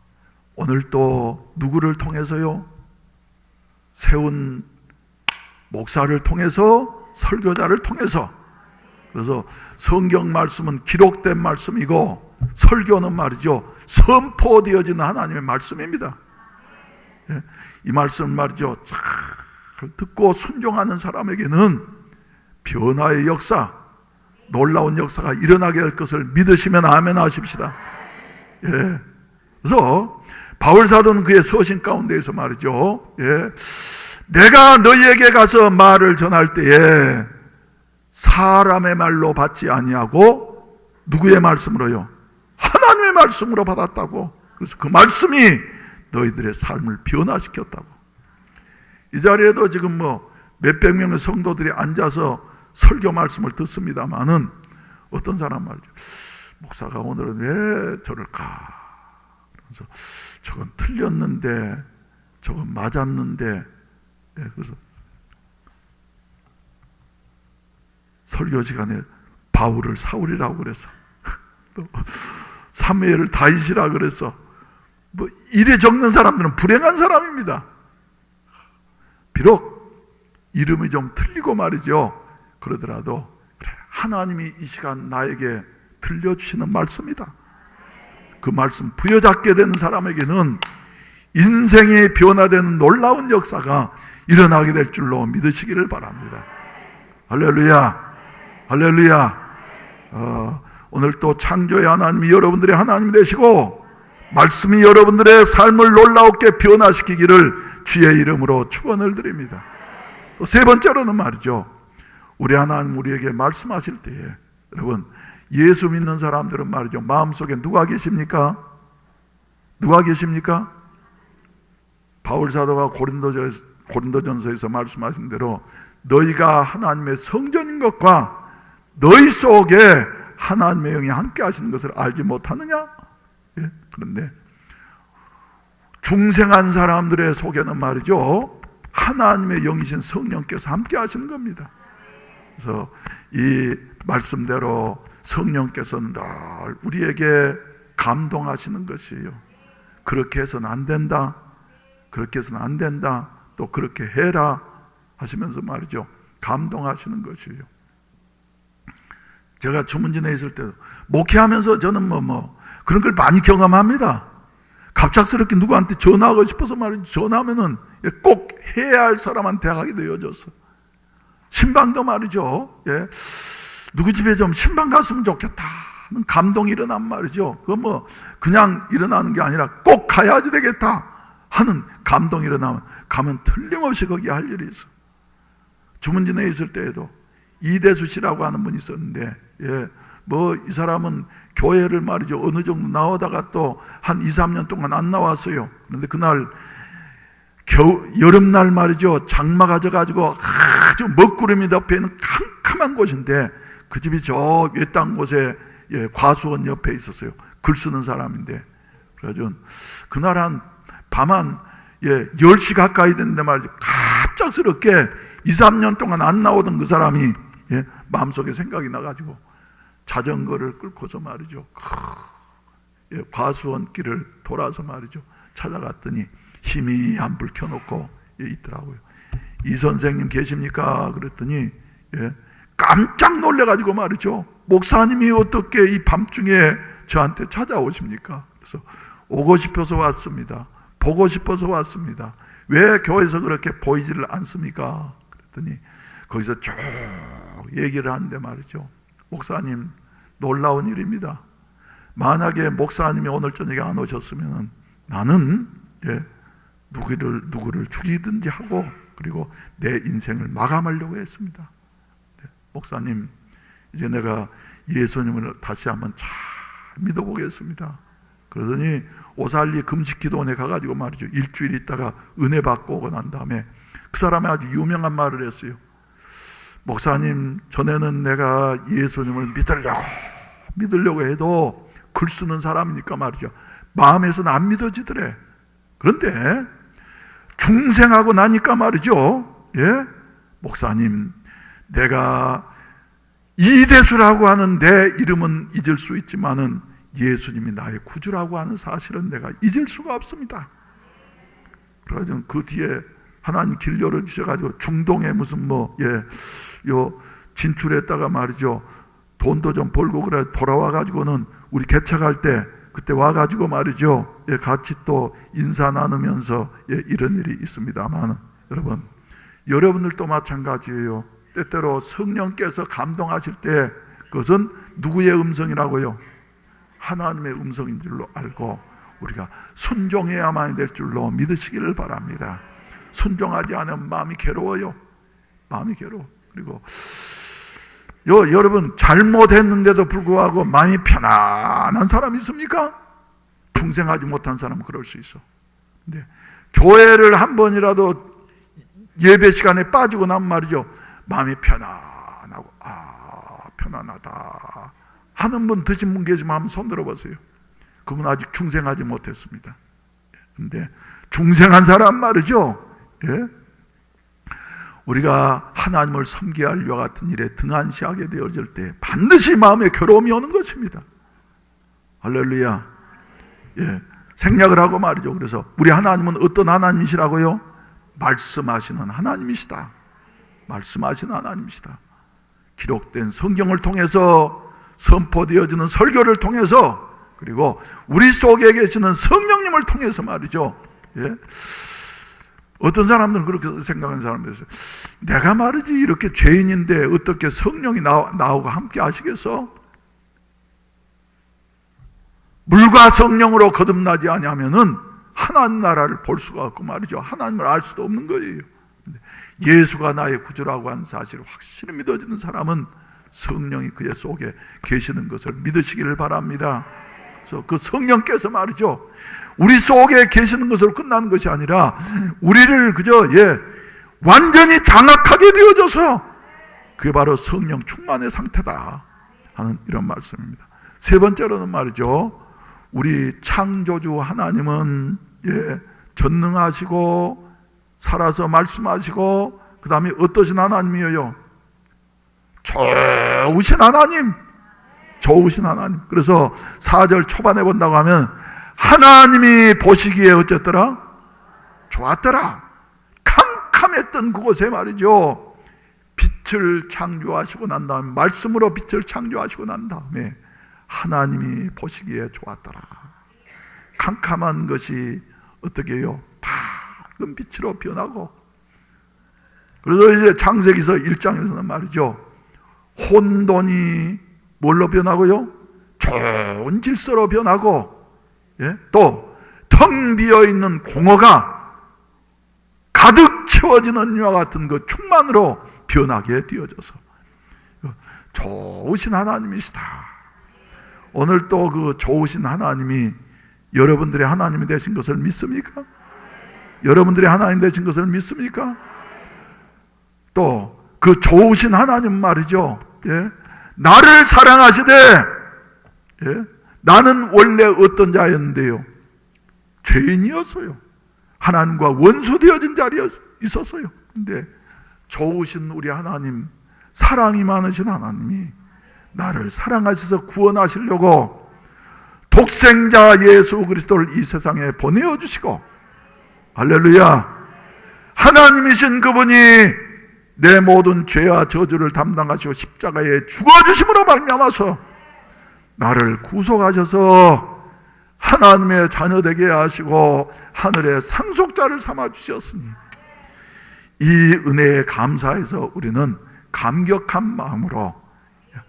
오늘 또 누구를 통해서요? 세운 목사를 통해서, 설교자를 통해서. 그래서 성경 말씀은 기록된 말씀이고, 설교는 말이죠, 선포되어지는 하나님의 말씀입니다. 이 말씀 말이죠, 잘 듣고 순종하는 사람에게는 변화의 역사, 놀라운 역사가 일어나게 할 것을 믿으시면 아멘 하십시다. 그래서 바울 사도는 그의 서신 가운데에서 말이죠, 내가 너희에게 가서 말을 전할 때에 사람의 말로 받지 아니하고 누구의 말씀으로요? 하나님의 말씀으로 받았다고. 그래서 그 말씀이 너희들의 삶을 변화시켰다고. 이 자리에도 지금 뭐 몇백 명의 성도들이 앉아서 설교 말씀을 듣습니다만은, 어떤 사람 말이죠, 목사가 오늘은 왜 저럴까? 그래서 저건 틀렸는데, 저건 맞았는데, 그래서 설교 시간에 바울을 사울이라고 그랬어. 또 사무엘을 다윗이라고 그랬어. 뭐 일에 적는 사람들은 불행한 사람입니다. 비록 이름이 좀 틀리고 말이죠. 그러더라도 하나님이 이 시간 나에게 들려주시는 말씀이다. 그 말씀 부여잡게 되는 사람에게는 인생이 변화되는 놀라운 역사가 일어나게 될 줄로 믿으시기를 바랍니다. 할렐루야, 할렐루야. 오늘 또 창조의 하나님이 여러분들의 하나님이 되시고 말씀이 여러분들의 삶을 놀라웠게 변화시키기를 주의 이름으로 축원을 드립니다. 또 세 번째로는 말이죠, 우리 하나님 우리에게 말씀하실 때에 여러분 예수 믿는 사람들은 말이죠, 마음속에 누가 계십니까? 누가 계십니까? 바울 사도가 고린도전서에서 말씀하신 대로 너희가 하나님의 성전인 것과 너희 속에 하나님의 영이 함께 하시는 것을 알지 못하느냐? 예? 그런데 중생한 사람들의 속에는 말이죠, 하나님의 영이신 성령께서 함께 하시는 겁니다. 그래서 이 말씀대로 성령께서는 늘 우리에게 감동하시는 것이에요. 그렇게 해서는 안 된다, 그렇게 해서는 안 된다, 또 그렇게 해라 하시면서 말이죠, 감동하시는 것이에요. 제가 주문진에 있을 때도 목회하면서 저는 그런 걸 많이 경험합니다. 갑작스럽게 누구한테 전화하고 싶어서 말이죠, 전화하면은 꼭 해야 할 사람한테 하게 되어졌어. 신방도 말이죠, 예, 누구 집에 좀 신방 갔으면 좋겠다 하는 감동이 일어난 말이죠. 그거 그냥 일어나는 게 아니라 꼭 가야지 되겠다 하는 감동이 일어나면 가면 틀림없이 거기 할 일이 있어. 주문진에 있을 때에도 이대수 씨라고 하는 분이 있었는데, 예, 이 사람은 교회를 말이죠, 어느 정도 나오다가 또 한 2, 3년 동안 안 나왔어요. 그런데 그날 여름날 말이죠, 장마가 져가지고 아주 먹구름이 덮여 있는 캄캄한 곳인데 그 집이 저 외딴 곳에, 예, 과수원 옆에 있었어요. 글 쓰는 사람인데, 그래가지고 그날 밤 한 10시 가까이 됐는데 말이죠, 갑작스럽게 2, 3년 동안 안 나오던 그 사람이, 예, 마음속에 생각이 나가지고 자전거를 끌고서 말이죠, 예, 과수원 길을 돌아서 말이죠, 찾아갔더니 희미한 불 켜놓고, 예, 있더라고요. 이 선생님 계십니까? 그랬더니, 예, 깜짝 놀래가지고 말이죠, 목사님이 어떻게 이 밤중에 저한테 찾아오십니까? 그래서 오고 싶어서 왔습니다. 보고 싶어서 왔습니다. 왜 교회에서 그렇게 보이지를 않습니까? 그랬더니 거기서 쭉 얘기를 하는데 말이죠, 목사님, 놀라운 일입니다. 만약에 목사님이 오늘 저녁에 안 오셨으면 나는, 예, 누구를 죽이든지 하고 그리고 내 인생을 마감하려고 했습니다. 네, 목사님, 이제 내가 예수님을 다시 한번 잘 믿어보겠습니다. 그러더니 오살리 금식기도원에 가가지고 말이죠, 일주일 있다가 은혜 받고 오고 난 다음에 그 사람이 아주 유명한 말을 했어요. 목사님, 전에는 내가 예수님을 믿으려고 해도 글 쓰는 사람이니까 말이죠, 마음에서는 안 믿어지더래. 그런데 중생하고 나니까 말이죠, 예, 목사님, 내가 이대수라고 하는 내 이름은 잊을 수 있지만은 예수님이 나의 구주라고 하는 사실은 내가 잊을 수가 없습니다. 그래가지고 그 뒤에 하나님 길 열어주셔가지고 중동에 무슨 진출했다가 말이죠, 돈도 좀 벌고 그래 돌아와가지고는 우리 개척할 때 그때 와가지고 말이죠, 예, 같이 또 인사 나누면서, 예, 이런 일이 있습니다만 여러분들도 마찬가지예요. 때때로 성령께서 감동하실 때 그것은 누구의 음성이라고요? 하나님의 음성인 줄로 알고 우리가 순종해야만 될 줄로 믿으시기를 바랍니다. 순종하지 않으면 마음이 괴로워요. 마음이 괴로워. 그리고 여러분, 잘못했는데도 불구하고 마음이 편안한 사람 있습니까? 중생하지 못한 사람은 그럴 수 있어. 근데 교회를 한 번이라도 예배 시간에 빠지고 나면 말이죠, 마음이 편안하고, 편안하다 하는 분, 드신 분 계시면 한번 손 들어보세요. 그분 아직 중생하지 못했습니다. 근데 중생한 사람 말이죠, 예? 우리가 하나님을 섬겨야 할 이와 같은 일에 등한시하게 되어질 때 반드시 마음에 괴로움이 오는 것입니다. 할렐루야. 예, 생략을 하고 말이죠. 그래서 우리 하나님은 어떤 하나님이시라고요? 말씀하시는 하나님이시다. 말씀하시는 하나님이시다. 기록된 성경을 통해서, 선포되어지는 설교를 통해서, 그리고 우리 속에 계시는 성령님을 통해서 말이죠. 예? 어떤 사람들은 그렇게 생각하는 사람들이 있어요. 내가 말이지 이렇게 죄인인데 어떻게 성령이 나하고 함께 하시겠어? 물과 성령으로 거듭나지 아니하면은 하나님 나라를 볼 수가 없고 말이죠. 하나님을 알 수도 없는 거예요. 예수가 나의 구주라고 하는 사실을 확실히 믿어지는 사람은 성령이 그의 속에 계시는 것을 믿으시기를 바랍니다. 그래서 그 성령께서 말이죠, 우리 속에 계시는 것으로 끝나는 것이 아니라 우리를 그저 완전히 장악하게 되어져서 그게 바로 성령 충만의 상태다 하는 이런 말씀입니다. 세 번째로는 말이죠, 우리 창조주 하나님은 전능하시고 살아서 말씀하시고 그 다음에 어떠신 하나님이에요? 좋으신 하나님. 좋으신 하나님. 그래서 4절 초반에 본다고 하면 하나님이 보시기에 어쨌더라? 좋았더라. 캄캄했던 그곳에 말이죠, 빛을 창조하시고 난 다음에, 말씀으로 빛을 창조하시고 난 다음에 하나님이 보시기에 좋았더라. 캄캄한 것이 어떻게 해요? 밝은 빛으로 변하고, 그래서 이제 창세기서 1장에서는 말이죠, 혼돈이 뭘로 변하고요? 좋은 질서로 변하고, 또 텅 비어있는 공허가 가득 채워지는 이와 같은 그 충만으로 변하게 되어져서 좋으신 하나님이시다. 오늘 또 그 좋으신 하나님이 여러분들의 하나님이 되신 것을 믿습니까? 여러분들의 하나님 되신 것을 믿습니까? 또 그 좋으신 하나님 말이죠, 나를 사랑하시되, 나는 원래 어떤 자였는데요? 죄인이었어요. 하나님과 원수되어진 자리에 있었어요. 근데 좋으신 우리 하나님, 사랑이 많으신 하나님이 나를 사랑하셔서 구원하시려고 독생자 예수 그리스도를 이 세상에 보내어 주시고, 할렐루야, 하나님이신 그분이 내 모든 죄와 저주를 담당하시고 십자가에 죽어주심으로 말미암아서 나를 구속하셔서 하나님의 자녀되게 하시고 하늘의 상속자를 삼아주셨으니, 이 은혜에 감사해서 우리는 감격한 마음으로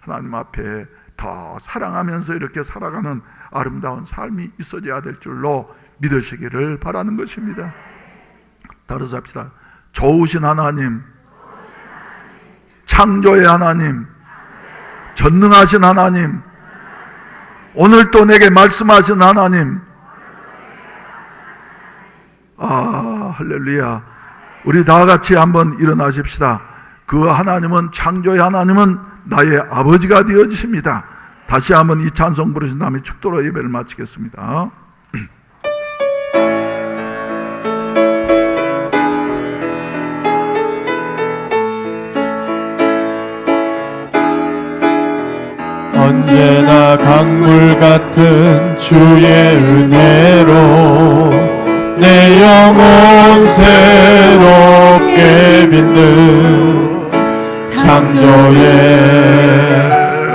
하나님 앞에 더 사랑하면서 이렇게 살아가는 아름다운 삶이 있어져야 될 줄로 믿으시기를 바라는 것입니다. 따라서 합시다. 좋으신 하나님, 창조의 하나님, 전능하신 하나님, 오늘 또 내게 말씀하신 하나님. 할렐루야. 우리 다 같이 한번 일어나십시다. 그 하나님은, 창조의 하나님은 나의 아버지가 되어주십니다. 다시 한번 이 찬송 부르신 다음에 축도로 예배를 마치겠습니다. 언제나 강물 같은 주의 은혜로 내 영혼 새롭게 빚는 창조의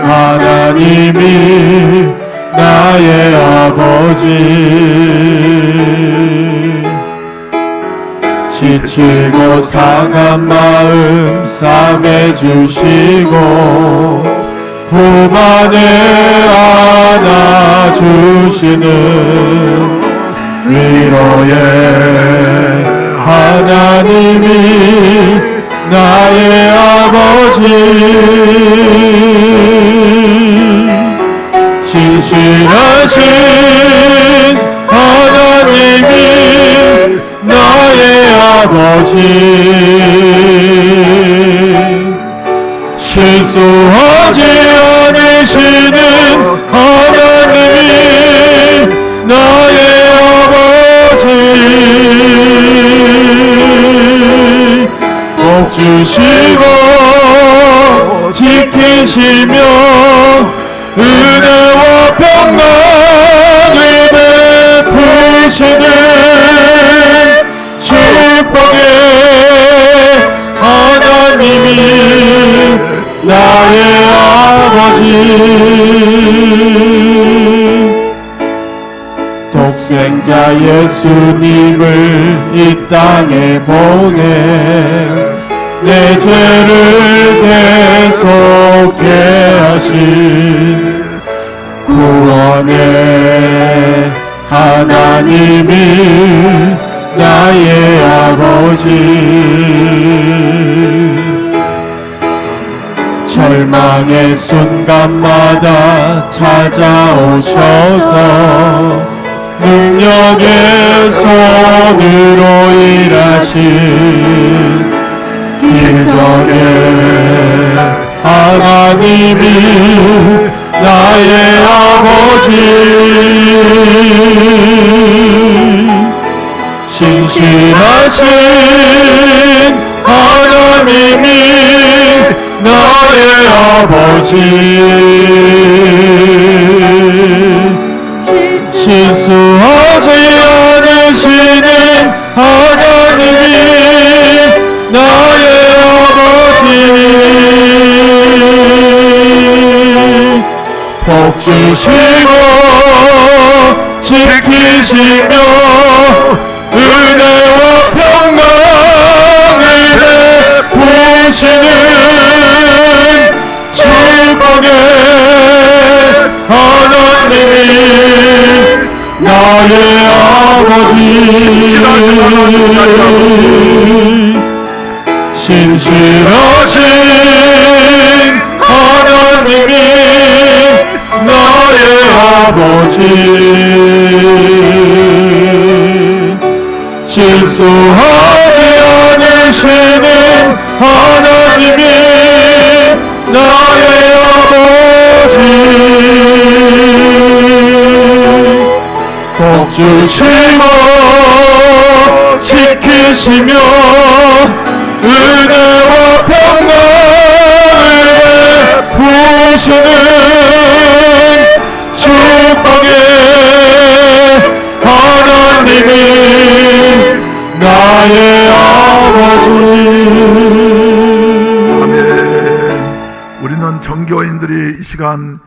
하나님이 나의 아버지, 지치고 상한 마음 싸매주시고 품 안에 안아주시는 위로의 하나님이 나의 아버지, 신실하신 하나님이 나의 아버지, 실수하지 않으시는 하나님이 나의 아버지, 복 주시고 지키시며 은혜와 평강을 베푸 되시는 축복의 하나님이 나의 아버지 독생자 예수님을 이 땅에 보내 내 죄를 대속해 하신 구원의 하나님이 나의 아버지 절망의 순간마다 찾아오셔서 능력의 손으로 일하신 기적의 하나님이 나의 아버지 신실하신 하나님이 나의 아버지 실수하지 않으시는 하나님이 나의 아버지 복 주시고 지키시며 은혜와 평강을 베푸시는 축복의 하나님이 나의 아버지 신실하신 하나님이 나의 아버지 실수하지 않으시는 하나님이 나의 아버지 복 주시고 지키시며 은혜와 평강을 베푸시는 축복의 하나님이 나의 아버지 아멘. 우리는 정교인들이 이 시간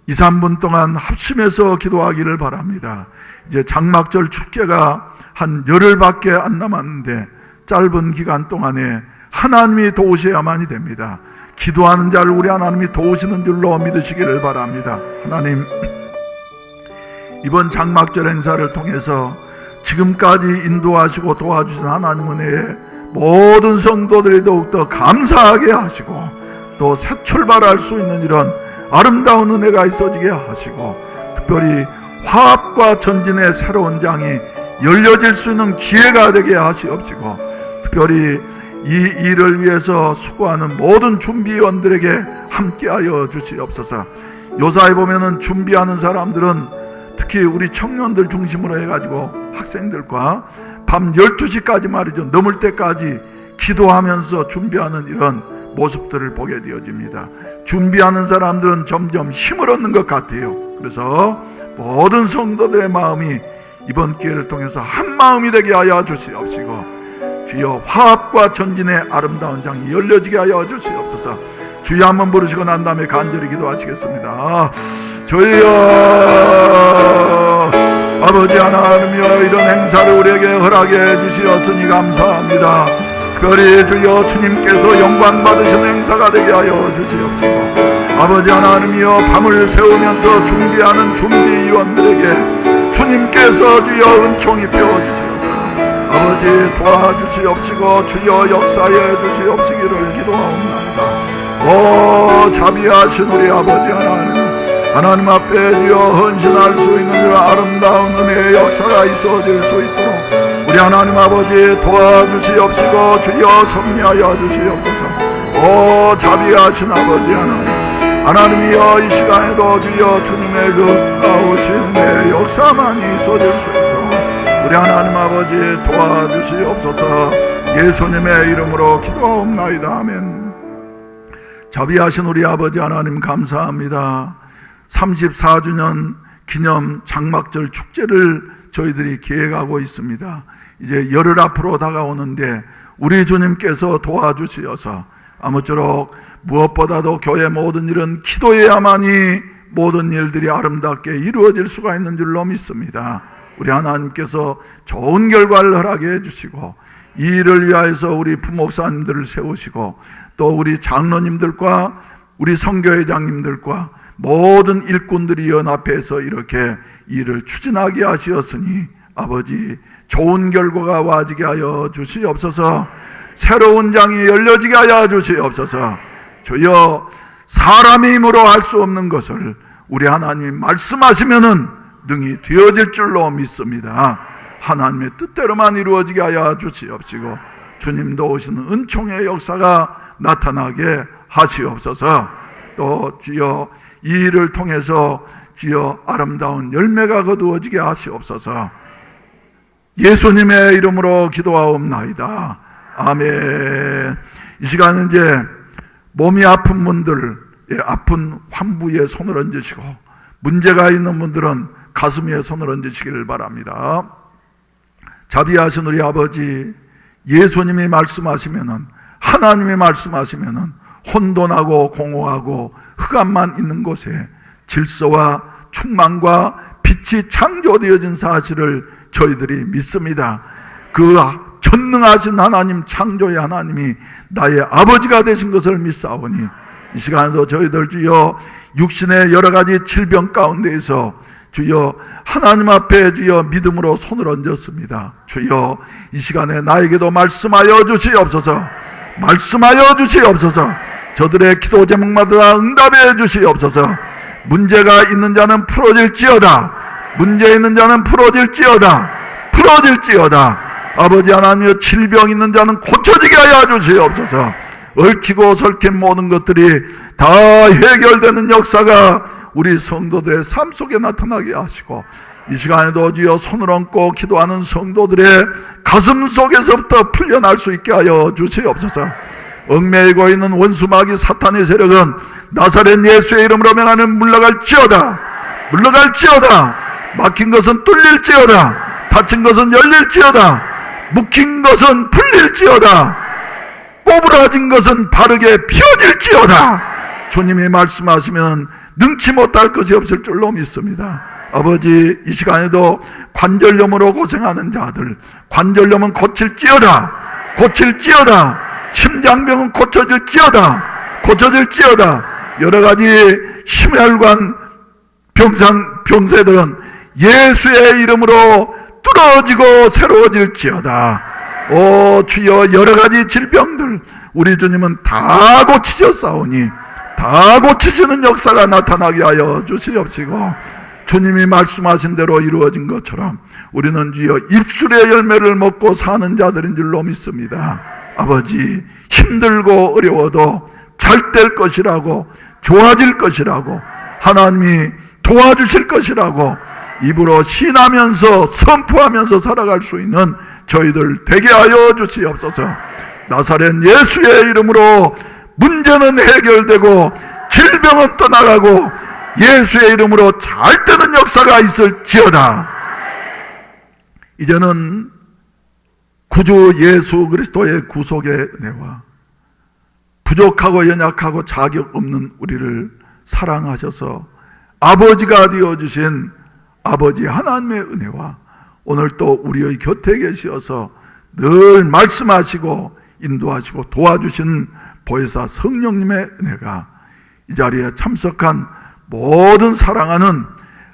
2, 3분 동안 합심해서 기도하기를 바랍니다. 이제 장막절 축제가 한 열흘밖에 안 남았는데 짧은 기간 동안에 하나님이 도우셔야만이 됩니다. 기도하는 자를 우리 하나님이 도우시는 줄로 믿으시기를 바랍니다. 하나님, 이번 장막절 행사를 통해서 지금까지 인도하시고 도와주신 하나님 은혜에 모든 성도들이 더욱더 감사하게 하시고 또 새 출발할 수 있는 이런 아름다운 은혜가 있어지게 하시고 특별히 화합과 전진의 새로운 장이 열려질 수 있는 기회가 되게 하시옵시고 특별히 이 일을 위해서 수고하는 모든 준비위원들에게 함께하여 주시옵소서. 요사에 보면은 준비하는 사람들은 특히 우리 청년들 중심으로 해가지고 학생들과 밤 12시까지 말이죠, 넘을 때까지 기도하면서 준비하는 이런 모습들을 보게 되어집니다. 준비하는 사람들은 점점 힘을 얻는 것 같아요. 그래서 모든 성도들의 마음이 이번 기회를 통해서 한 마음이 되게 하여 주시옵시고 주여 화합과 전진의 아름다운 장이 열려지게 하여 주시옵소서. 주여 한번 부르시고 난 다음에 간절히 기도하시겠습니다. 주여 아버지 하나님이여, 이런 행사를 우리에게 허락해 주시었으니 감사합니다. 특별히 주여 주님께서 영광 받으신 행사가 되게 하여 주시옵시고 아버지 하나님이여, 밤을 새우면서 준비하는 준비위원들에게 주님께서 주여 은총이 베어주시옵소서. 아버지 도와주시옵시고 주여 역사해 주시옵시기를 기도하옵나이다. 오 자비하신 우리 아버지 하나님 앞에 주여 헌신할 수 있는 이런 아름다운 은혜의 역사가 있어질 수 있도록 우리 하나님 아버지 도와주시옵시고 주여 섭리하여 주시옵소서. 오 자비하신 아버지 하나님이여, 이 시간에도 주여 주님의 그 나오신 내 역사만이 있어질 수 있도록 우리 하나님 아버지 도와주시옵소서. 예수님의 이름으로 기도하옵나이다. 아멘. 자비하신 우리 아버지 하나님 감사합니다. 34주년 기념 장막절 축제를 저희들이 기획하고 있습니다. 이제 열흘 앞으로 다가오는데 우리 주님께서 도와주시어서 아무쪼록 무엇보다도 교회 모든 일은 기도해야만이 모든 일들이 아름답게 이루어질 수가 있는 줄로 믿습니다. 우리 하나님께서 좋은 결과를 허락해 해주시고 이 일을 위하여서 우리 부목사님들을 세우시고 또 우리 장로님들과 우리 선교회장님들과 모든 일꾼들이 연합해서 이렇게 일을 추진하게 하시었으니 아버지 좋은 결과가 와지게 하여 주시옵소서. 새로운 장이 열려지게 하여 주시옵소서. 주여, 사람의 힘으로 할 수 없는 것을 우리 하나님이 말씀하시면은 능히 되어질 줄로 믿습니다. 하나님의 뜻대로만 이루어지게 하여 주시옵시고 주님도 오시는 은총의 역사가 나타나게 하시옵소서. 또 주여, 이 일을 통해서 주여 아름다운 열매가 거두어지게 하시옵소서. 예수님의 이름으로 기도하옵나이다. 아멘. 이 시간은 이제 몸이 아픈 분들, 아픈 환부에 손을 얹으시고 문제가 있는 분들은 가슴 위에 손을 얹으시기를 바랍니다. 자비하신 우리 아버지, 예수님이 말씀하시면은, 하나님이 말씀하시면은 혼돈하고 공허하고 흑암만 있는 곳에 질서와 충만과 빛이 창조되어진 사실을 저희들이 믿습니다. 그 전능하신 하나님, 창조의 하나님이 나의 아버지가 되신 것을 믿사오니 이 시간에도 저희들 주여 육신의 여러 가지 질병 가운데에서 주여 하나님 앞에 주여 믿음으로 손을 얹었습니다. 주여 이 시간에 나에게도 말씀하여 주시옵소서. 말씀하여 주시옵소서. 저들의 기도 제목마다 응답해 주시옵소서. 문제가 있는 자는 풀어질지어다. 문제 있는 자는 풀어질지어다. 풀어질지어다. 아버지 하나님여, 질병 있는 자는 고쳐지게 하여 주시옵소서. 얽히고 설킨 모든 것들이 다 해결되는 역사가 우리 성도들의 삶 속에 나타나게 하시고 이 시간에도 주여 손을 얹고 기도하는 성도들의 가슴 속에서부터 풀려날 수 있게 하여 주시옵소서. 얽매이고 있는 원수 마귀 사탄의 세력은 나사렛 예수의 이름으로 명하는 물러갈지어다. 물러갈지어다. 막힌 것은 뚫릴지어다. 닫힌 것은 열릴지어다. 묵힌 것은 풀릴지어다. 꼬부라진 것은 바르게 피어질지어다. 주님이 말씀하시면 능치 못할 것이 없을 줄로 믿습니다. 아버지, 이 시간에도 관절염으로 고생하는 자들, 관절염은 고칠지어다. 고칠지어다. 심장병은 고쳐질지어다. 고쳐질지어다. 여러 가지 심혈관 병세들은 예수의 이름으로 뚫어지고 새로워질지어다. 오 주여, 여러 가지 질병들 우리 주님은 다 고치셨사오니 다 고치시는 역사가 나타나게 하여 주시옵시고 주님이 말씀하신 대로 이루어진 것처럼 우리는 주여 입술의 열매를 먹고 사는 자들인 줄로 믿습니다. 아버지, 힘들고 어려워도 잘 될 것이라고, 좋아질 것이라고, 하나님이 도와주실 것이라고 입으로 신하면서 선포하면서 살아갈 수 있는 저희들 되게 하여 주시옵소서. 나사렛 예수의 이름으로 문제는 해결되고 질병은 떠나가고 예수의 이름으로 잘 되는 역사가 있을지어다. 이제는 구주 예수 그리스도의 구속의 은혜와 부족하고 연약하고 자격 없는 우리를 사랑하셔서 아버지가 되어주신 아버지 하나님의 은혜와 오늘 또 우리의 곁에 계시어서 늘 말씀하시고 인도하시고 도와주신 보혜사 성령님의 은혜가 이 자리에 참석한 모든 사랑하는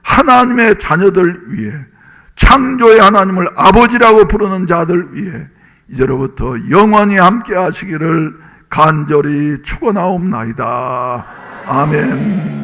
하나님의 자녀들 위해, 창조의 하나님을 아버지라고 부르는 자들 위해 이제로부터 영원히 함께 하시기를 간절히 축원하옵나이다. 아멘.